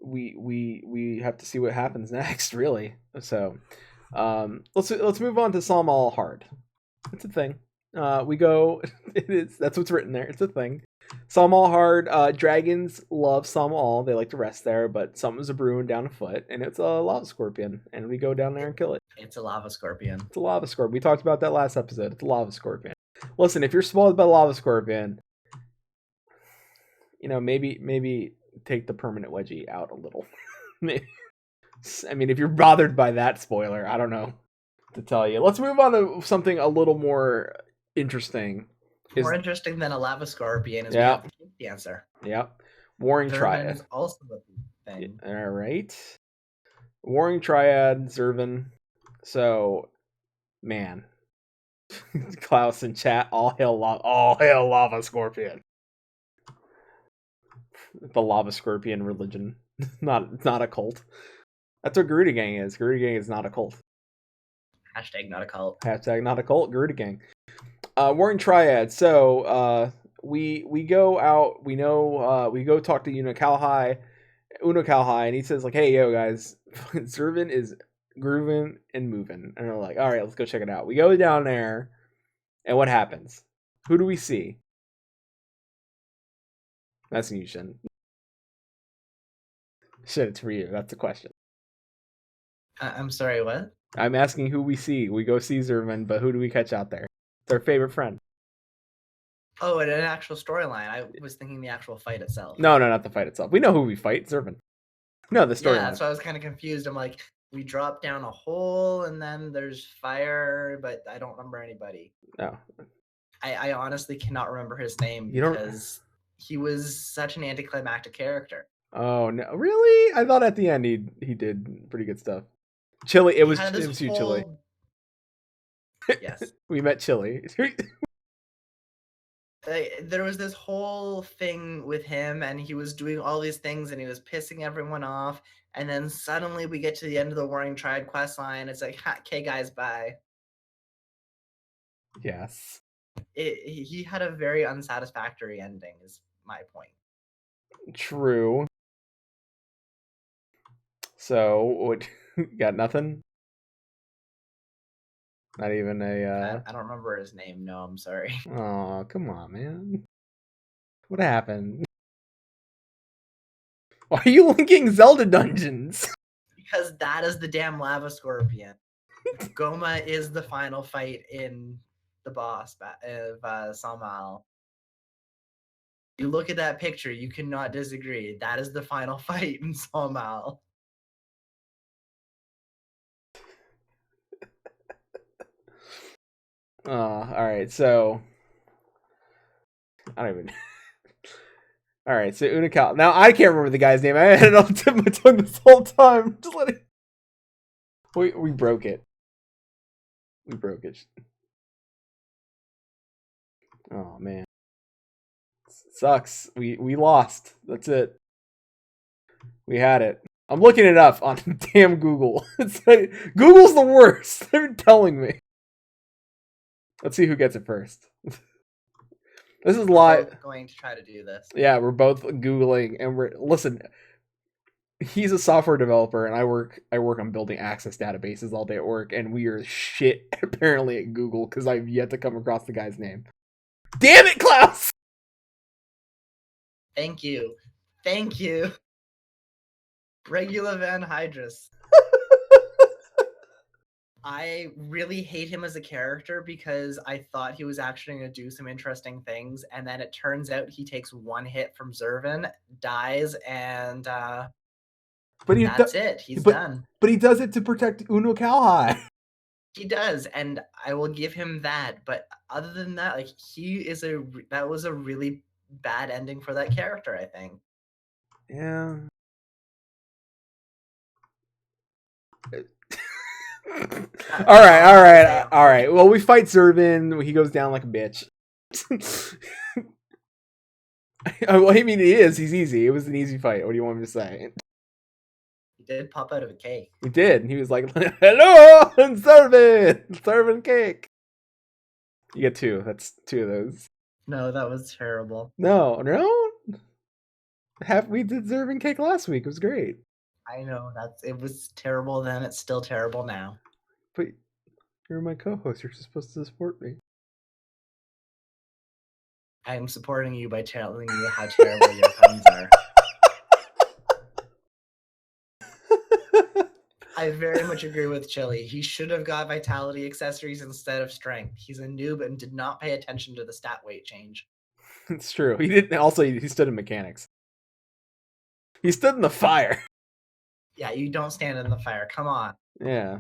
we have to see what happens next, really. So let's move on to Psalm All Hard. It's a thing. We go. That's what's written there. It's a thing. Psalm All Hard. Dragons love Psalm All. They like to rest there, but something's a brewing down afoot, and it's a lava scorpion, and we go down there and kill it. It's a lava scorpion. It's a lava scorpion. We talked about that last episode. It's a lava scorpion. Listen, if you're spoiled by the lava scorpion, maybe take the permanent wedgie out a little. I mean, if you're bothered by that spoiler, I don't know what to tell you. Let's move on to something a little more interesting. More interesting than a lava scorpion is Yeah. we have the answer. Yep. Warring Triad. is also a thing. All right. Warring Triad, Zervan. So, man. Klaus in chat, all hail Lava Scorpion. The Lava Scorpion religion. not a cult. That's what Garuda Gang is. Garuda Gang is not a cult. Hashtag not a cult. Hashtag not a cult. Garuda Gang. Warring Triad. So we go out. We know we go talk to Uno Kalhai, and he says like, "Hey, yo guys, Zervan is grooving and moving." And we're like, "All right, let's go check it out." We go down there, and what happens? Who do we see? That's you, Shin. Shit, it's for you. That's the question. I'm sorry, what? I'm asking who we see. We go see Zervan, but who do we catch out there? It's our favorite friend. Oh, and an actual storyline. I was thinking the actual fight itself. No, not the fight itself. We know who we fight, Zervan. No, the storyline. Yeah, so I was kind of confused. I'm like, we drop down a hole and then there's fire, but I don't remember anybody. No. I honestly cannot remember his name because he was such an anticlimactic character. Oh no, really? I thought at the end he did pretty good stuff. Chili, it was you, Chili. Yes. We met Chili. There was this whole thing with him, and he was doing all these things, and he was pissing everyone off. And then suddenly we get to the end of the Warring Triad quest line. It's like, okay, guys, bye. Yes. He had a very unsatisfactory ending, is my point. True. So, what? Got nothing? Not even a... I don't remember his name. No, I'm sorry. Oh, come on, man. What happened? Why are you linking Zelda dungeons? Because that is the damn lava scorpion. Goma is the final fight in the boss of Samal. You look at that picture, you cannot disagree. That is the final fight in Samal. Alright, so... I don't even... Alright, so Unikal. Now, I can't remember the guy's name. I had it on the tip of my tongue this whole time. Just let it... We broke it. We broke it. Oh, man. Sucks. We lost. That's it. We had it. I'm looking it up on damn Google. It's like, Google's the worst. They're telling me. Let's see who gets it first. This is live. We're going to try to do this. Yeah, we're both Googling, and listen. He's a software developer, and I work on building access databases all day at work, and we are shit apparently at Google because I've yet to come across the guy's name. Damn it, Klaus! Thank you. Regula Van Hydrus. I really hate him as a character because I thought he was actually going to do some interesting things, and then it turns out he takes one hit from Zervan, dies, and that's it. He's done. But he does it to protect Uno Kalhai. He does, and I will give him that. But other than that, like that was a really bad ending for that character, I think. Yeah. All right. Well, we fight Zervan. He goes down like a bitch. Well, I mean, he's easy. It was an easy fight. What do you want me to say? He did pop out of a cake. He did. And he was like, hello, Zervan cake. You get two. That's two of those. No, that was terrible. No. We did Zervan cake last week. It was great. I know it was terrible then. It's still terrible now. But you're my co-host. You're supposed to support me. I'm supporting you by telling you how terrible your puns are. I very much agree with Chili. He should have got vitality accessories instead of strength. He's a noob and did not pay attention to the stat weight change. It's true. He didn't. Also, he stood in mechanics. He stood in the fire. Yeah, you don't stand in the fire. Come on. Yeah.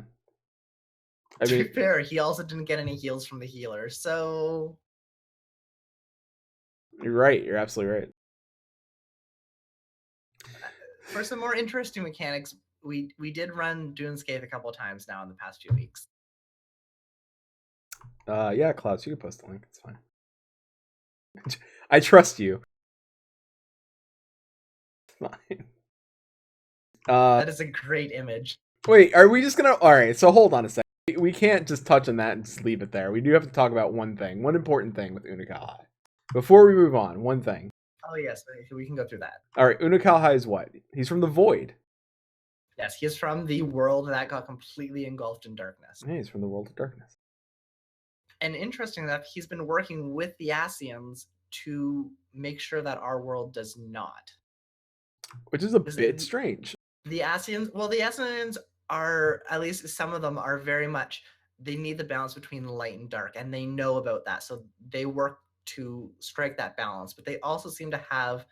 To be fair, he also didn't get any heals from the healer, so... You're right. You're absolutely right. For some more interesting mechanics, we did run Dunescape a couple times now in the past few weeks. Yeah, Klaus, you can post the link. It's fine. I trust you. Fine. That is a great image. Wait, are we just gonna... Alright, so hold on a second. We can't just touch on that and just leave it there. We do have to talk about one thing. One important thing with Unokalhai. Before we move on, one thing. Oh, yes. We can go through that. Alright, Unokalhai is what? He's from the Void. Yes, he is from the world that got completely engulfed in darkness. Yeah, he's from the world of darkness. And interesting enough, he's been working with the Ascians to make sure that our world does not. Which is a bit strange. The Ascians are, at least some of them are very much, they need the balance between light and dark, and they know about that. So they work to strike that balance. But they also seem to have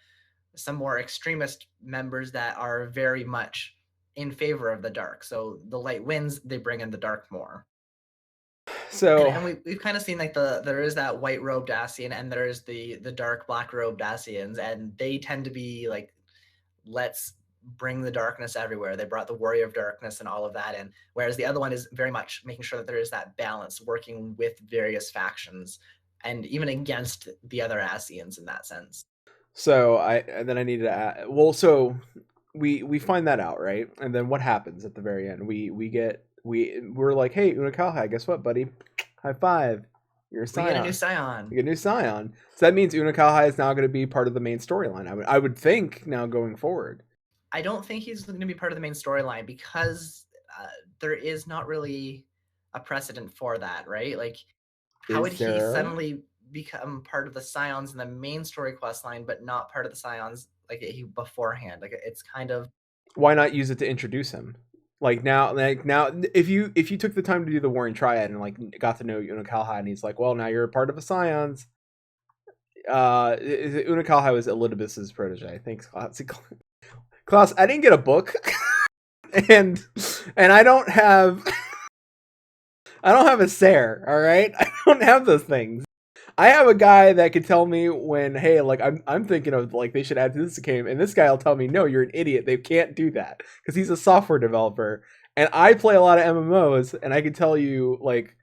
some more extremist members that are very much in favor of the dark. So the light wins, they bring in the dark more. So and we've kind of seen like there is that white robed Ascian and there's the dark black robed Ascians, and they tend to be like, let's bring the darkness everywhere. They brought the Warrior of Darkness and all of that in, whereas the other one is very much making sure that there is that balance, working with various factions and even against the other Ascians in that sense. So I need to add, well, so we find that out, right? And then what happens at the very end? We're like, hey, Unokalhai, guess what, buddy? High five. You're a Scion. We get a new Scion. You get a new Scion. So that means Unokalhai is now going to be part of the main storyline. I would think now going forward. I don't think he's going to be part of the main storyline because there is not really a precedent for that, right? Like, how would he suddenly become part of the Scions in the main story quest line, but not part of the Scions like beforehand? Like, it's kind of... Why not use it to introduce him? Like now, if you took the time to do the Warring Triad and like got to know Unokalhai, and he's like, well, now you're a part of the Scions. Unokalhai was Elidibus's protege. Thanks, Klaus. I didn't get a book, and I don't have a Sare. All right, I don't have those things. I have a guy that could tell me when, hey, like I'm thinking of like they should add to this game, and this guy will tell me, no, you're an idiot. They can't do that because he's a software developer, and I play a lot of MMOs, and I can tell you like,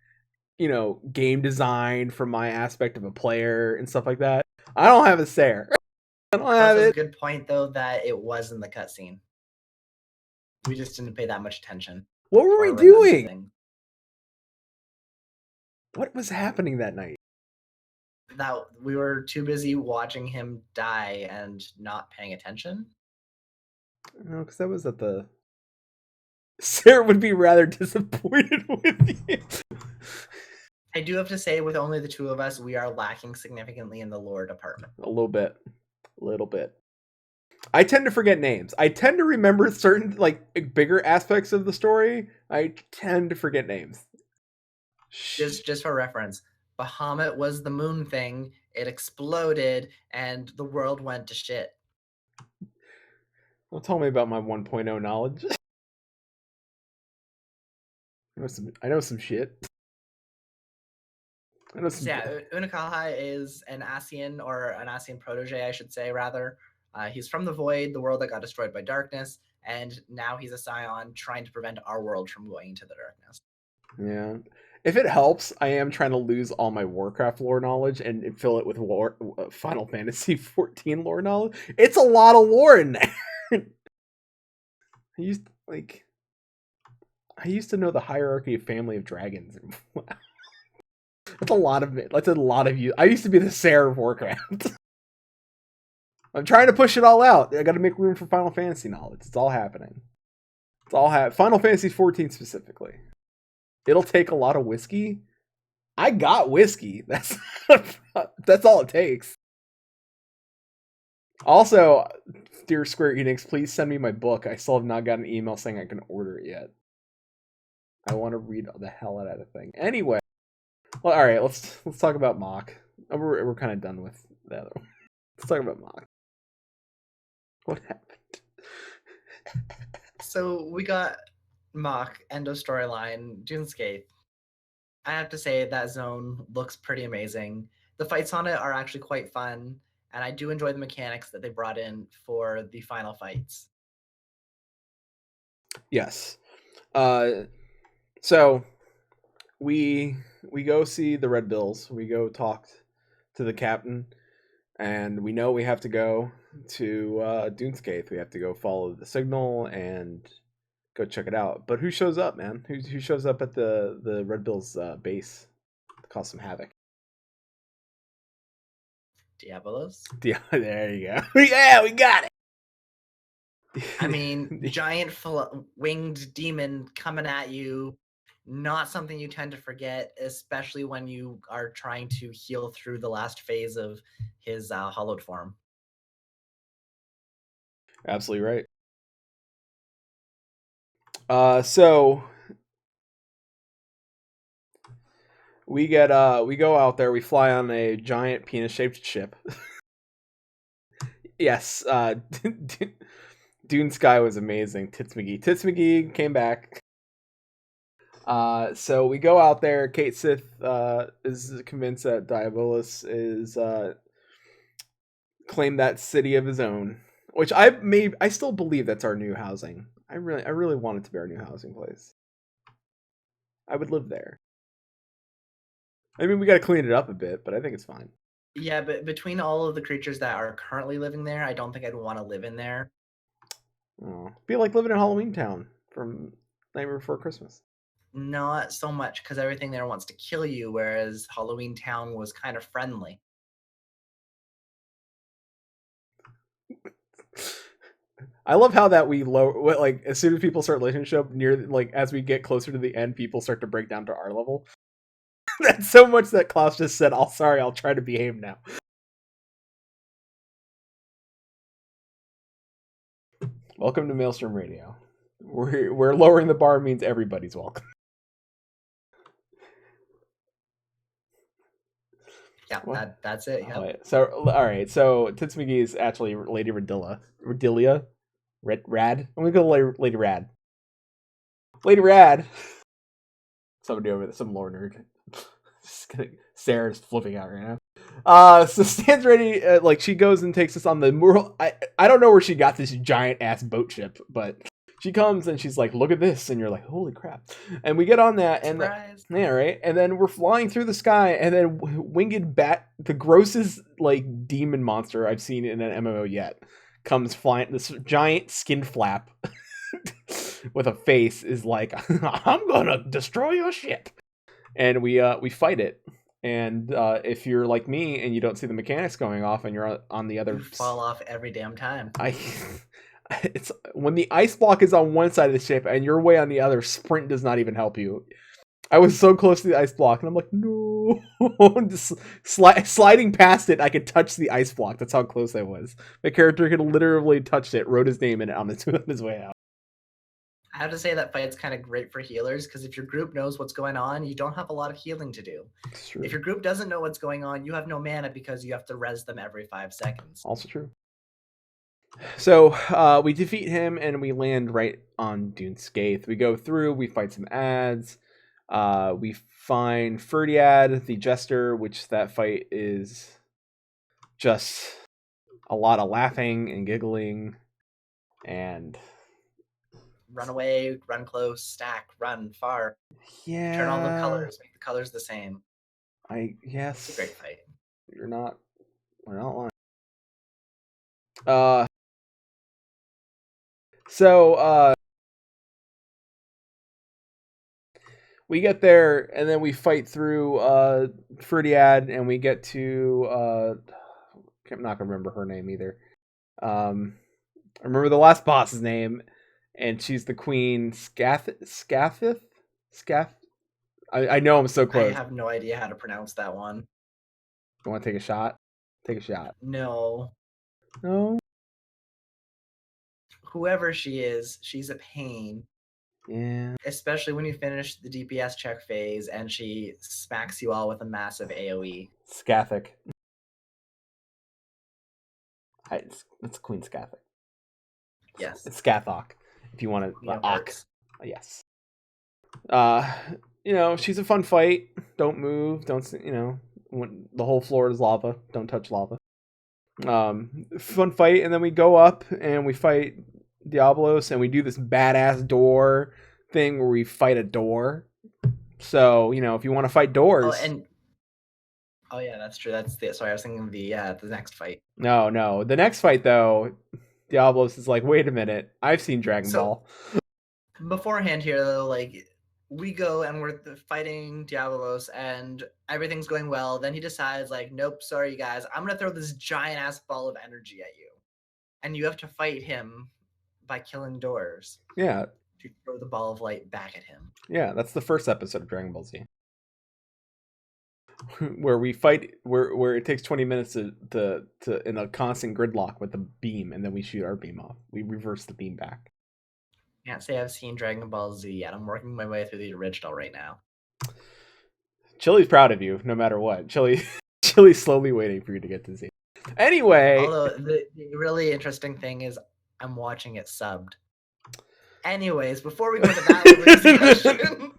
game design from my aspect of a player and stuff like that. I don't have a Sare. I don't have it. That's a good point though that it was in the cutscene. We just didn't pay that much attention. What were we doing? What was happening that night? That we were too busy watching him die and not paying attention. No, because that was at the... Sarah would be rather disappointed with you. I do have to say, with only the two of us, we are lacking significantly in the lore department. A little bit. I tend to forget names. I tend to remember certain, like, bigger aspects of the story. I tend to forget names. Just for reference, Bahamut was the moon thing. It exploded, and the world went to shit. Well, tell me about my 1.0 knowledge. I know some shit. Yeah, Unokalhai is an Ascian, or an Ascian protege, I should say, rather. He's from the Void, the world that got destroyed by darkness, and now he's a Scion trying to prevent our world from going into the darkness. Yeah. If it helps, I am trying to lose all my Warcraft lore knowledge and fill it with Final Fantasy 14 lore knowledge. It's a lot of lore in there. I used to know the hierarchy of Family of Dragons. That's a lot of you. I used to be the Sarah of Warcraft. I'm trying to push it all out. I got to make room for Final Fantasy knowledge. It's all happening. Final Fantasy 14 specifically. It'll take a lot of whiskey. I got whiskey. That's all it takes. Also, dear Square Enix, please send me my book. I still have not got an email saying I can order it yet. I want to read the hell out of the thing. Anyway, well, all right. Let's talk about Mach. We're kind of done with that. Let's talk about Mach. What happened? So we got Mach, end of storyline, Dunescape. I have to say that zone looks pretty amazing. The fights on it are actually quite fun, and I do enjoy the mechanics that they brought in for the final fights. Yes. So we go see the Red Bills. We go talk to the captain, and we know we have to go to Dunescape. We have to go follow the signal and go check it out. But who shows up, man? Who shows up at the Red Bills base to cause some havoc? Diabolos? Yeah, there you go. Yeah, we got it. I mean, giant winged demon coming at you. Not something you tend to forget, especially when you are trying to heal through the last phase of his hollowed form. Absolutely right. So we go out there. We fly on a giant penis-shaped ship. Yes, Dune Sky was amazing. Tits McGee came back. So we go out there. Kate Sith is convinced that Diabolos is claimed that city of his own, which I still believe that's our new housing. I really want it to be our new housing place. I would live there. I mean, we got to clean it up a bit, but I think it's fine. Yeah, but between all of the creatures that are currently living there, I don't think I'd want to live in there. Oh, be like living in Halloween Town from Nightmare Before Christmas. Not so much, because everything there wants to kill you, whereas Halloween Town was kind of friendly. I love how that we lower, like, as soon as people start listening to the show, near, like, as we get closer to the end, people start to break down to our level. That's so much that Klaus just said, I'll try to behave now. Welcome to Maelstrom Radio. We're lowering the bar means everybody's welcome. Yeah, that's it. Yep. All right. So Tits McGee is actually Lady Radilia. Rad. I'm gonna go Lady Rad. Lady Rad. Somebody over there, some lore nerd. Sarah's flipping out right now. So stands ready. Like, she goes and takes us on the Mural. I don't know where she got this giant ass boat ship, but she comes and she's like, "Look at this," and you're like, "Holy crap!" And we get on that, and yeah, right. And then we're flying through the sky, and then winged bat, the grossest like demon monster I've seen in an MMO yet, comes flying. This giant skin flap with a face is like, "I'm gonna destroy your ship," and we fight it. And if you're like me and you don't see the mechanics going off, and you're on the other, you fall off every damn time. It's when the ice block is on one side of the ship and you're way on the other, sprint does not even help you. I was so close to the ice block and I'm like, no. Just sliding past it, I could touch the ice block. That's how close I was. My character could literally touch it, wrote his name in it on his way out. I have to say that fight's kind of great for healers, because if your group knows what's going on, you don't have a lot of healing to do. If your group doesn't know what's going on, you have no mana because you have to res them every 5 seconds. Also true. So we defeat him and we land right on Dune Skaith. We go through, we fight some ads. We find Ferdiad, the Jester, which that fight is just a lot of laughing and giggling and run away, run close, stack, run far. Yeah. Turn all the colors, make the colors the same. Yes. It's a great fight. We're not lying. So we get there and then we fight through Ferdiad and we get to I'm not gonna remember her name either. I remember the last boss's name, and she's the queen Scathith. I know I'm so close. I have no idea how to pronounce that one. You want to take a shot? Take a shot. No. Whoever she is, she's a pain. Yeah. Especially when you finish the DPS check phase and she smacks you all with a massive AoE. Scathic. It's Queen Scathic. Yes. It's Scathok. if you want to, Yeah, Ox. Yes. She's a fun fight. Don't move. Don't, when the whole floor is lava. Don't touch lava. Fun fight, and then we go up and we fight Diablos, and we do this badass door thing where we fight a door. So, if you want to fight doors. Oh yeah, that's true. Sorry, I was thinking the next fight. No. The next fight though, Diablos is like, wait a minute, I've seen Dragon Ball. Beforehand here though, like we go and we're fighting Diablos and everything's going well. Then he decides like, nope, sorry guys, I'm gonna throw this giant ass ball of energy at you, and you have to fight him by killing doors. Yeah. To throw the ball of light back at him. Yeah, that's the first episode of Dragon Ball Z. Where we fight, where it takes 20 minutes to in a constant gridlock with the beam, and then we shoot our beam off. We reverse the beam back. Can't say I've seen Dragon Ball Z yet. I'm working my way through the original right now. Chili's proud of you, no matter what. Chili's slowly waiting for you to get to Z. Anyway, although the really interesting thing is I'm watching it subbed. Anyways, before we go to that discussion.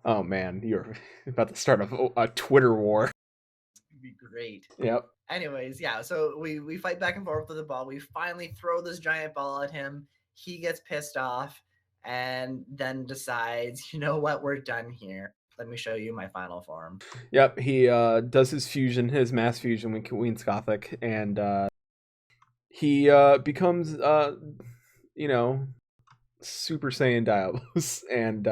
Oh man, you're about to start a Twitter war. It's gonna be great. Yep. Anyways, yeah, so we fight back and forth with the ball. We finally throw this giant ball at him. He gets pissed off and then decides, you know what, we're done here. Let me show you my final form. Yep, he does his fusion, his mass fusion with Queen's Gothic, and he becomes Super Saiyan Diablos, and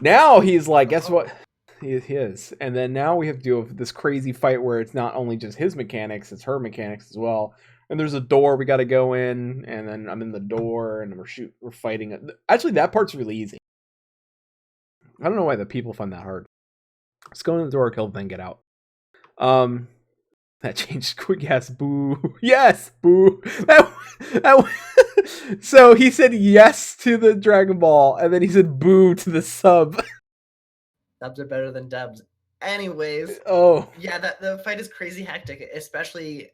now he's like, guess what? He is. And then now we have to deal with this crazy fight where it's not only just his mechanics, it's her mechanics as well. And there's a door we got to go in, and then I'm in the door, and we're fighting. Actually, that part's really easy. I don't know why the people find that hard. Let's go in the door, kill the thing, get out. That changed quick. Yes, boo. Yes, boo. So he said yes to the Dragon Ball, and then he said boo to the sub. Subs are better than dubs. Anyways, yeah, the fight is crazy hectic. Especially,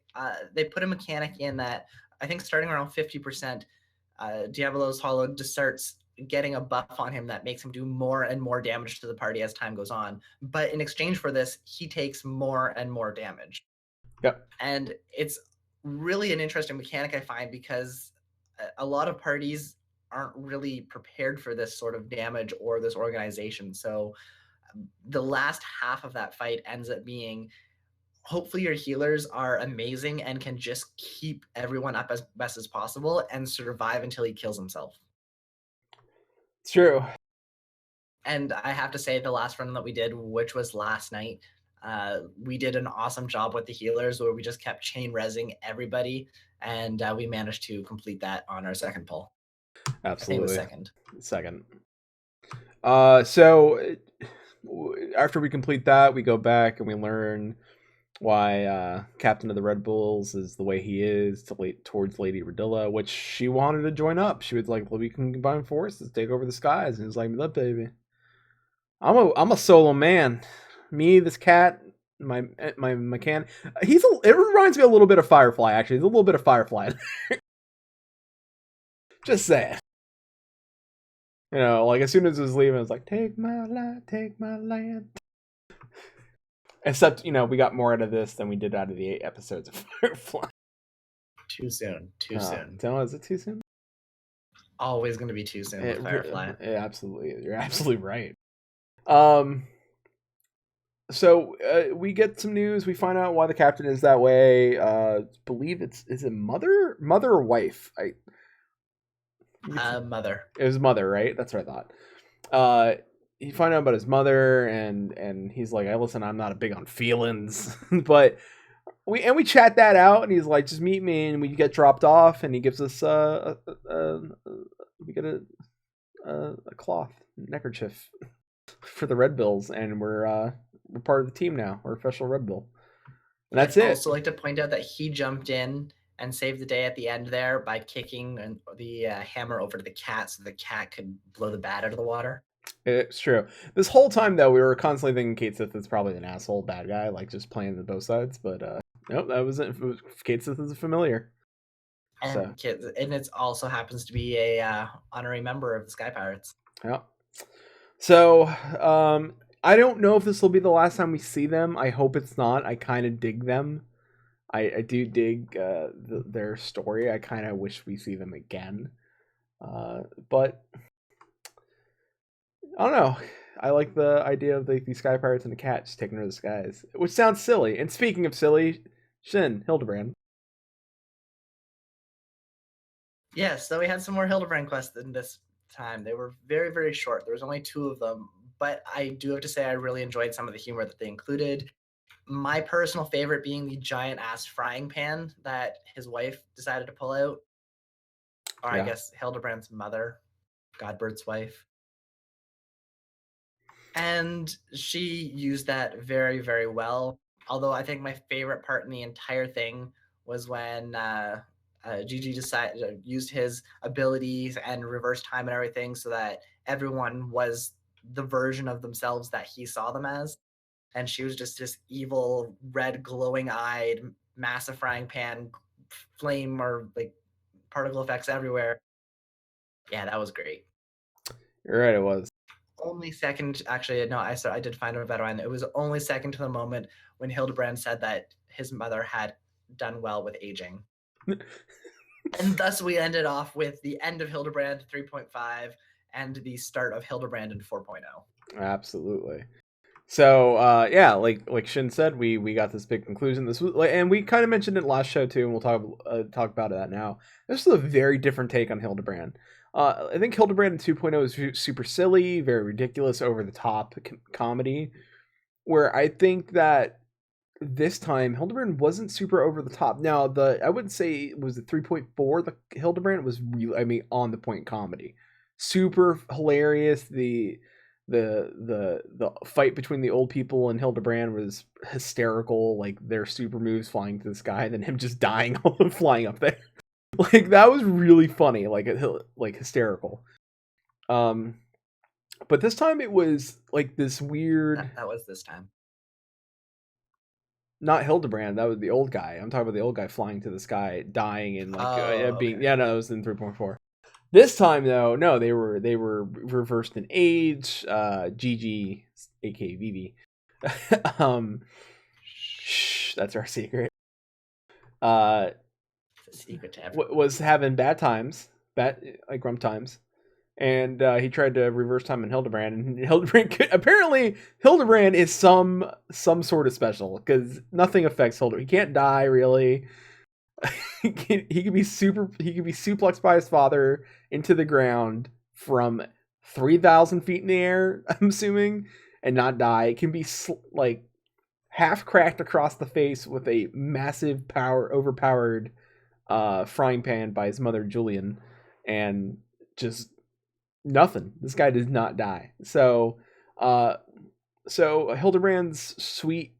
they put a mechanic in that I think starting around 50%, Diablos Hollow just starts getting a buff on him that makes him do more and more damage to the party as time goes on. But in exchange for this, he takes more and more damage. Yep. And it's really an interesting mechanic, I find, because a lot of parties aren't really prepared for this sort of damage or this organization. So the last half of that fight ends up being, hopefully your healers are amazing and can just keep everyone up as best as possible and survive until he kills himself. It's true. And I have to say, the last run that we did, which was last night, we did an awesome job with the healers where we just kept chain rezzing everybody, and we managed to complete that on our second pull. Absolutely. I think it was second. So after we complete that, we go back and we learn why Captain of the Red Bulls is the way he is towards Lady Radilla, which she wanted to join up. She was like, well, we can combine forces, take over the skies. And he's like, look, baby, I'm a solo man. Me, this cat, my mechanic. It reminds me a little bit of Firefly, actually. There's a little bit of Firefly. Just saying. Like as soon as it was leaving, it's like, take my life, take my land. Except, we got more out of this than we did out of the 8 episodes of Firefly. Too soon. Soon. Is it too soon? Always going to be too soon with Firefly. It absolutely is. You're absolutely right. So we get some news. We find out why the captain is that way. Believe is it mother or wife? Mother. It was mother, right? That's what I thought. You find out about his mother, and he's like, "Hey, listen, I'm not big on feelings," but we chat that out, and he's like, "Just meet me," and we get dropped off, and he gives us we get a cloth neckerchief for the Red Bills, and we're part of the team now. We're official Red Bill, and that's it. I'd also like to point out that he jumped in and saved the day at the end there by kicking the hammer over to the cat so the cat could blow the bat out of the water. It's true. This whole time, though, we were constantly thinking Cait Sith is probably an asshole bad guy, like just playing the both sides. But nope, that wasn't. Cait Sith is a familiar. So And it also happens to be a honorary member of the Sky Pirates. yeah. So I don't know if this will be the last time we see them. I hope it's not. I kind of dig them. I do dig their story. I kind of wish we see them again. But I don't know. I like the idea of the Sky Pirates and the cat just taking over the skies, which sounds silly. And speaking of silly, Shin, Hildebrand. Yes, so we had some more Hildebrand quests in this time. They were very, very short. There was only 2 of them, but I do have to say I really enjoyed some of the humor that they included. My personal favorite being the giant ass frying pan that his wife decided to pull out. Or I guess Hildebrand's mother, Godbert's wife. And she used that very, very well. Although I think my favorite part in the entire thing was when Gigi used his abilities and reverse time and everything so that everyone was the version of themselves that he saw them as. And she was just this evil, red, glowing-eyed, massive frying pan, flame or like particle effects everywhere. Yeah, that was great. You're right, it was. Only second, actually, no, I did find a better one. It was only second to the moment when Hildebrand said that his mother had done well with aging. And thus we ended off with the end of Hildebrand 3.5 and the start of Hildebrand in 4.0. Absolutely. So yeah, like Shin said, we got this big conclusion. This was, and we kind of mentioned it last show too, and we'll talk about that now. This is a very different take on Hildebrand. I think Hildebrand in 2.0 is super silly, very ridiculous, over the top comedy. Where I think that this time Hildebrand wasn't super over the top. Now I wouldn't say it was the 3.4. The Hildebrand was really, I mean, on the point comedy, super hilarious. The fight between the old people and Hildebrand was hysterical. Like their super moves flying to the sky, then him just dying flying up there. Like that was really funny, like hysterical. But this time it was like this weird. That was this time. Not Hildebrand. That was the old guy. I'm talking about the old guy flying to the sky, dying and like being. Okay. Yeah, no, it was in 3.4. This time though, no, they were reversed in age. Gigi, aka Vivi. Shh, that's our secret. It's a secret to everyone. Was having bad times, like grump times, and he tried to reverse time in Hildebrand, and apparently Hildebrand is some sort of special because nothing affects Hildebrand. He can't die really. he could be suplexed by his father into the ground from 3,000 feet in the air, I'm assuming, and not die. It can be like half cracked across the face with a massive overpowered frying pan by his mother Julian, and just nothing. This guy does not die. So Hildebrand's sweet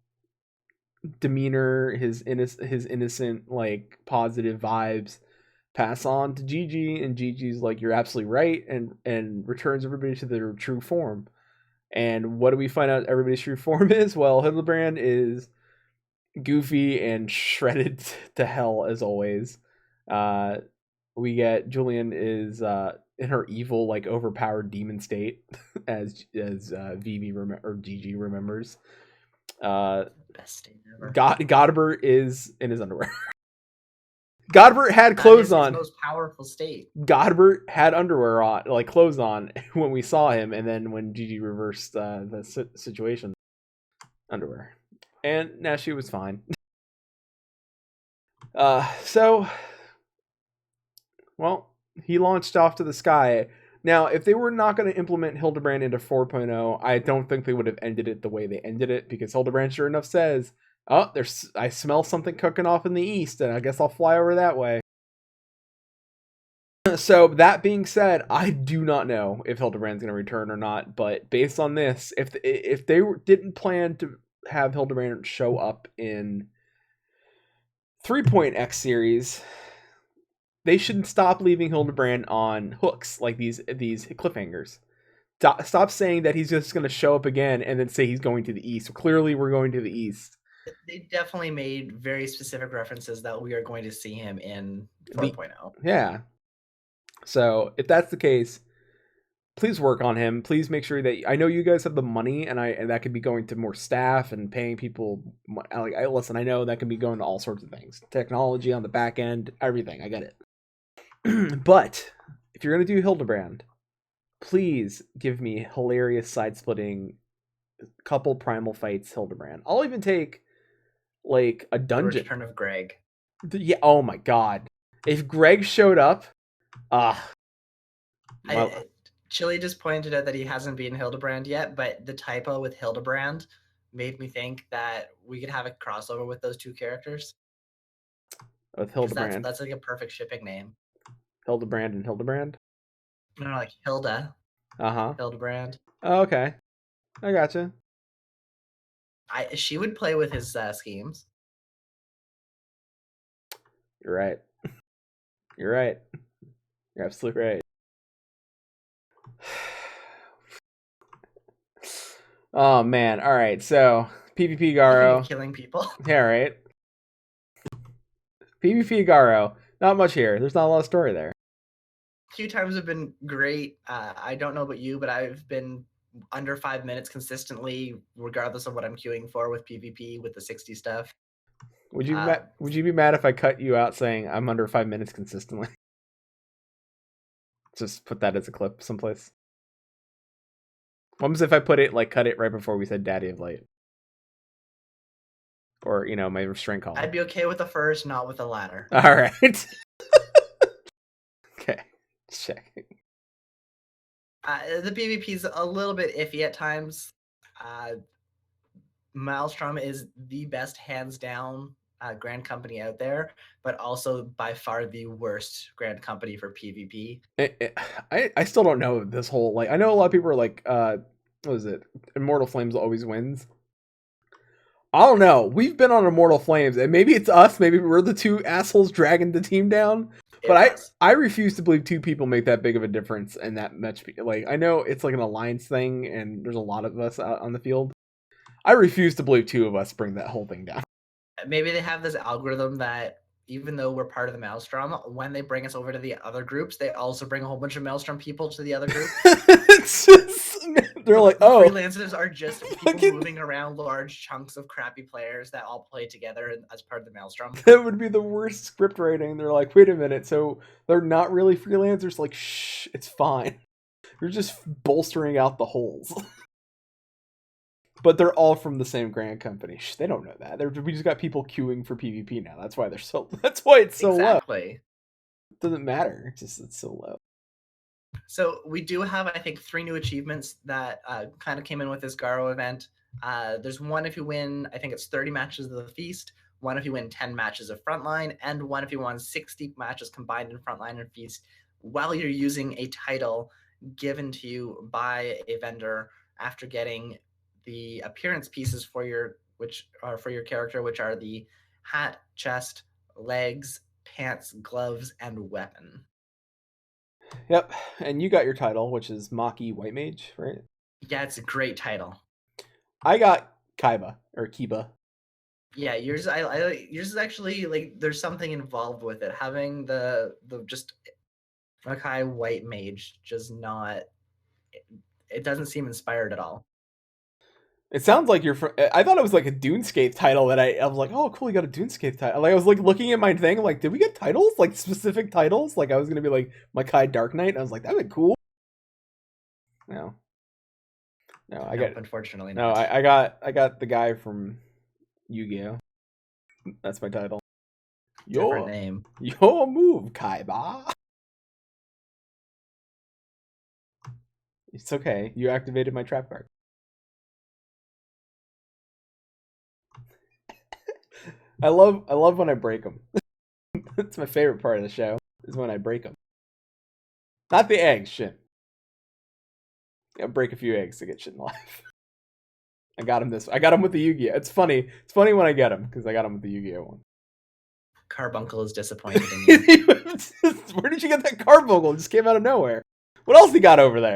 demeanor, his innocent, like positive vibes pass on to Gigi, and Gigi's like, you're absolutely right, and returns everybody to their true form. And what do we find out everybody's true form is? Well, Hildebrand is goofy and shredded to hell as always. We get Julian is in her evil, like overpowered demon state, as Vivi or Gigi remembers. Best state ever. Godbert is in his underwear. Godbert had clothes on. His most powerful state. Godbert had underwear on, like clothes on, when we saw him, and then when Gigi reversed the situation, underwear, and now she was fine. So, well, he launched off to the sky. Now, if they were not going to implement Hildebrand into 4.0, I don't think they would have ended it the way they ended it, because Hildebrand sure enough says, oh, I smell something cooking off in the east, and I guess I'll fly over that way. So, that being said, I do not know if Hildebrand's going to return or not, but based on this, if they didn't plan to have Hildebrand show up in 3.x series, they should stop leaving Hildebrand on hooks like these cliffhangers. Stop saying that he's just going to show up again and then say he's going to the east. Clearly, we're going to the east. They definitely made very specific references that we are going to see him in 4.0. Yeah. So if that's the case, please work on him. Please make sure that I know you guys have the money, and that could be going to more staff and paying people. Like, listen, I know that can be going to all sorts of things, technology on the back end, everything. I get it. But if you're gonna do Hildebrand, please give me hilarious side-splitting couple primal fights Hildebrand. I'll even take like a dungeon. The Return of Greg. Yeah. Oh my god. If Greg showed up, Chili just pointed out that he hasn't been Hildebrand yet, but the typo with Hildebrand made me think that we could have a crossover with those two characters. With Hildebrand. That's like a perfect shipping name. Hildebrand and Hildebrand? No, like Hilda. Uh-huh. Hildebrand. Oh, okay. I gotcha. She would play with his schemes. You're right. You're right. You're absolutely right. Oh man. All right. So PvP Garo killing people. Yeah, right. PvP Garo. Not much here. There's not a lot of story there. A few times have been great. I don't know about you, but I've been under 5 minutes consistently, regardless of what I'm queuing for with PvP with the 60 stuff. Would you be mad if I cut you out saying I'm under 5 minutes consistently? Just put that as a clip someplace. What was if I cut it right before we said Daddy of Light? Or, my restraint call. I'd be okay with the first, not with the latter. All right. Okay. Check. The PvP is a little bit iffy at times. Maelstrom is the best, hands down, Grand Company out there, but also by far the worst Grand Company for PvP. I still don't know this whole, I know a lot of people are like, what is it? Immortal Flames always wins. I don't know. We've been on Immortal Flames, and maybe it's us. Maybe we're the two assholes dragging the team down. But I refuse to believe two people make that big of a difference in that match. I know it's like an alliance thing, and there's a lot of us out on the field. I refuse to believe two of us bring that whole thing down. Maybe they have this algorithm that even though we're part of the Maelstrom, when they bring us over to the other groups, they also bring a whole bunch of Maelstrom people to the other group. They're like, oh, freelancers are just people moving around large chunks of crappy players that all play together as part of the Maelstrom. That would be the worst script writing. They're like, wait a minute, so they're not really freelancers? Like, shh, it's fine. You're just bolstering out the holes. But they're all from the same Grand Company. Shh, they don't know that. We just got people queuing for PvP now. That's why it's so exactly. low. It doesn't matter. It's so low. So we do have, I think, 3 new achievements that kind of came in with this Garo event. There's one if you win, I think it's 30 matches of the Feast, one if you win 10 matches of Frontline, and one if you won 60 matches combined in Frontline and Feast while you're using a title given to you by a vendor after getting the appearance pieces for your character, which are the hat, chest, legs, pants, gloves, and weapon. Yep, and you got your title, which is Maki White Mage, right? Yeah, it's a great title. I got Kiba or Kiba. Yeah, yours. Yours is actually there's something involved with it. Having the just Maki White Mage just not. It doesn't seem inspired at all. It sounds like you're from. I thought it was like a Dunescape title that I was like, oh, cool, you got a Dunescape title. I was looking at my thing, did we get titles? Specific titles? I was gonna be like Makai Dark Knight. I was like, that'd be cool. No, I got. Unfortunately, no. I got the guy from Yu-Gi-Oh. That's my title. Different name. Your move, Kaiba. It's okay. You activated my trap card. I love when I break them. That's my favorite part of the show, is when I break them. Not the eggs, shit. I break a few eggs to get shit in life. I got him with the Yu-Gi-Oh. It's funny. It's funny when I get him, because I got him with the Yu-Gi-Oh one. Carbuncle is disappointed in you. Where did you get that Carbuncle? It just came out of nowhere. What else he got over there?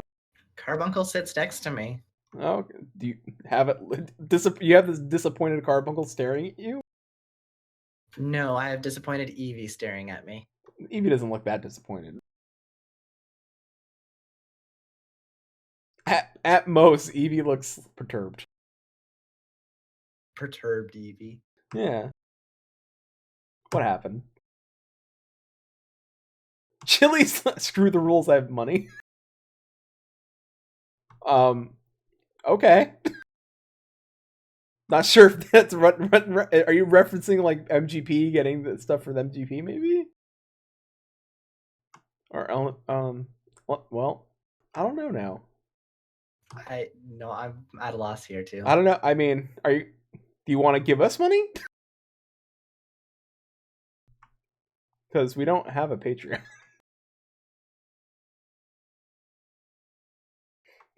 Carbuncle sits next to me. Oh, do you have it? You have this disappointed carbuncle staring at you? No, I have disappointed Eevee staring at me. Eevee doesn't look that disappointed. At most, Eevee looks perturbed. Perturbed Eevee. Yeah. What happened? Chili's screw the rules. I have money. Okay. Not sure if that's are you referencing like MGP getting the stuff for the MGP maybe? Or well, I don't know now. I'm at a loss here too. I don't know. I mean, do you want to give us money? Because we don't have a Patreon.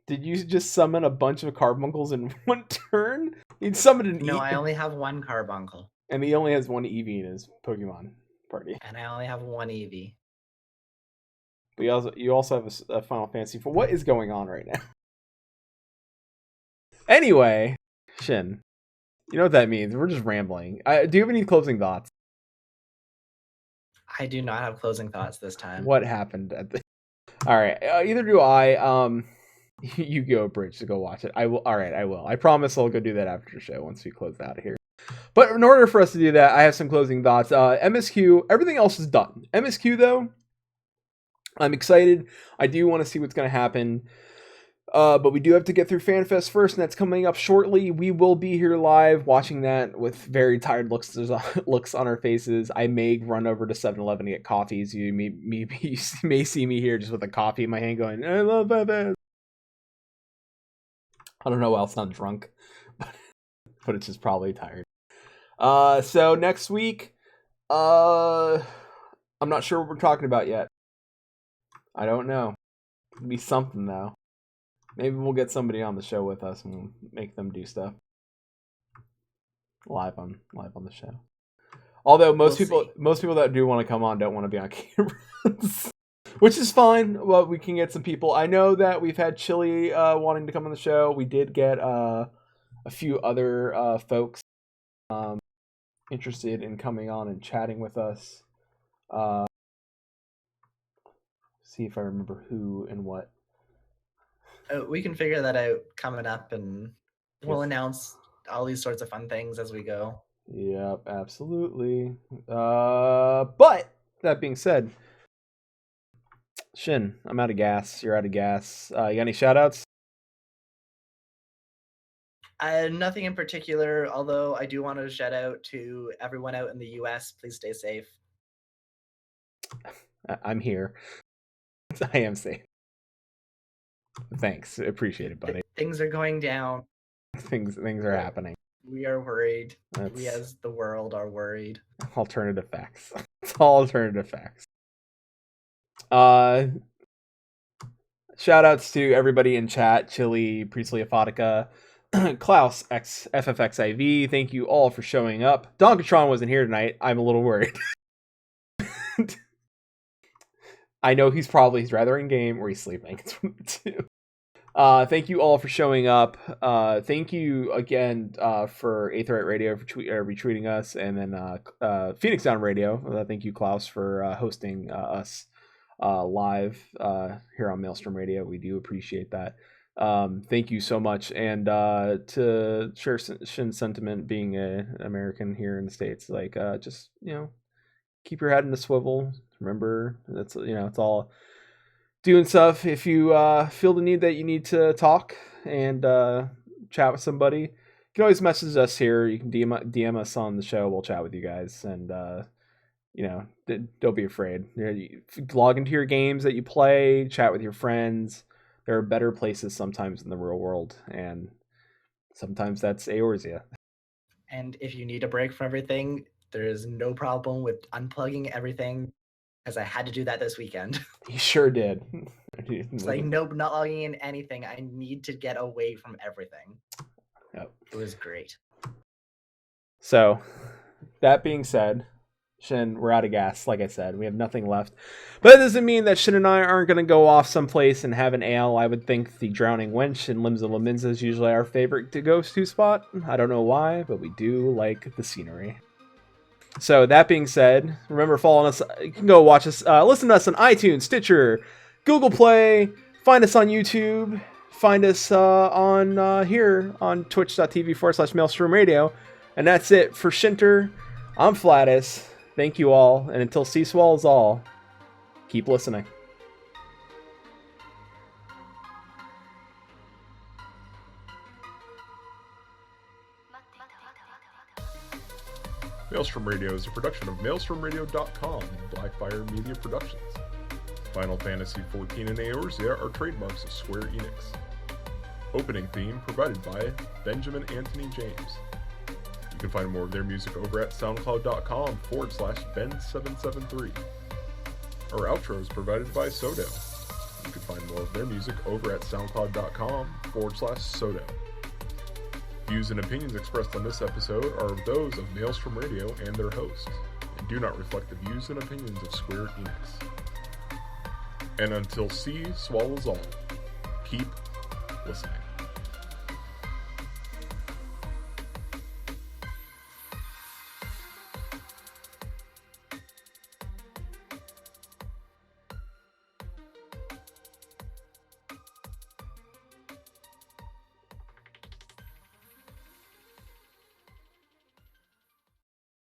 Did you just summon a bunch of carbuncles in one turn? He summoned an No, I only have one carbuncle. And he only has one Eevee in his Pokemon party. And I only have one Eevee. But you also have a Final Fantasy 4. What is going on right now? Anyway, Shin, you know what that means. We're just rambling. Do you have any closing thoughts? I do not have closing thoughts this time. What happened at the... All right, either do I. You go, Bridge, to go watch it. I will. All right, I will. I promise I'll go do that after the show once we close out of here. But in order for us to do that, I have some closing thoughts. MSQ, everything else is done. MSQ, though, I'm excited. I do want to see what's going to happen. But we do have to get through FanFest first, and that's coming up shortly. We will be here live watching that with very tired looks on our faces. I may run over to 7-Eleven to get coffees. You may see me here just with a coffee in my hand going, I love it. I don't know why I'll sound drunk, but it's just probably tired. So next week, I'm not sure what we're talking about yet. I don't know. It'll be something though. Maybe we'll get somebody on the show with us and we'll make them do stuff live on the show. Although most people that do want to come on don't want to be on camera, which is fine. Well, we can get some people. I know that we've had Chili wanting to come on the show. We did get a few other folks interested in coming on and chatting with us. See if I remember who and what. We can figure that out coming up, and we'll announce all these sorts of fun things as we go. Yep, absolutely. But that being said, Shin, I'm out of gas. You're out of gas. You got any shout outs? Nothing in particular, although I do want to shout out to everyone out in the US. Please stay safe. I'm here. I am safe. Thanks. Appreciate it, buddy. Things are going down. Things are happening. We are worried. We as the world are worried. Alternative facts. It's all alternative facts. Shout outs to everybody in chat. Chili, Priestley Aphotica, Klaus X FFXIV. Thank you all for showing up. Donkatron wasn't here tonight. I'm a little worried. I know he's rather in game or he's sleeping. It's one of the two. Thank you all for showing up. Thank you again for Aetheryte Radio for retweeting us, and then Phoenix Down Radio. Thank you, Klaus, for hosting us live here on Maelstrom Radio. We do appreciate that. Thank you so much, and to share Shin's sentiment, being an American here in the States, like just keep your head in the swivel. Remember, that's it's all doing stuff. If you feel the need that you need to talk and chat with somebody, you can always message us here. You can DM us on the show. We'll chat with you guys, and don't be afraid. Log into your games that you play, chat with your friends. There are better places sometimes in the real world, and sometimes that's Eorzea. And if you need a break from everything, there is no problem with unplugging everything, as I had to do that this weekend. You sure did. It's like, nope, not logging in anything. I need to get away from everything. Yep. It was great. So, that being said, Shin, we're out of gas. Like I said, we have nothing left. But that doesn't mean that Shin and I aren't going to go off someplace and have an ale. I would think the Drowning Wench and Limbs of Laminza is usually our favorite to go to spot. I don't know why, but we do like the scenery. So that being said, remember following us. You can go watch us, listen to us on iTunes, Stitcher, Google Play. Find us on YouTube. Find us on here on twitch.tv/Maelstrom Radio. And that's it for Shinter. I'm Flatus. Thank you all, and until Sea Swallows all, keep listening. Maelstrom Radio is a production of MaelstromRadio.com and Blackfire Media Productions. Final Fantasy XIV and Eorzea are trademarks of Square Enix. Opening theme provided by Benjamin Anthony James. You can find more of their music over at soundcloud.com/Ben773. Our outro is provided by Sodo. You can find more of their music over at soundcloud.com/Sodo. Views and opinions expressed on this episode are those of Maelstrom Radio and their hosts, and do not reflect the views and opinions of Square Enix. And until sea swallows all, keep listening.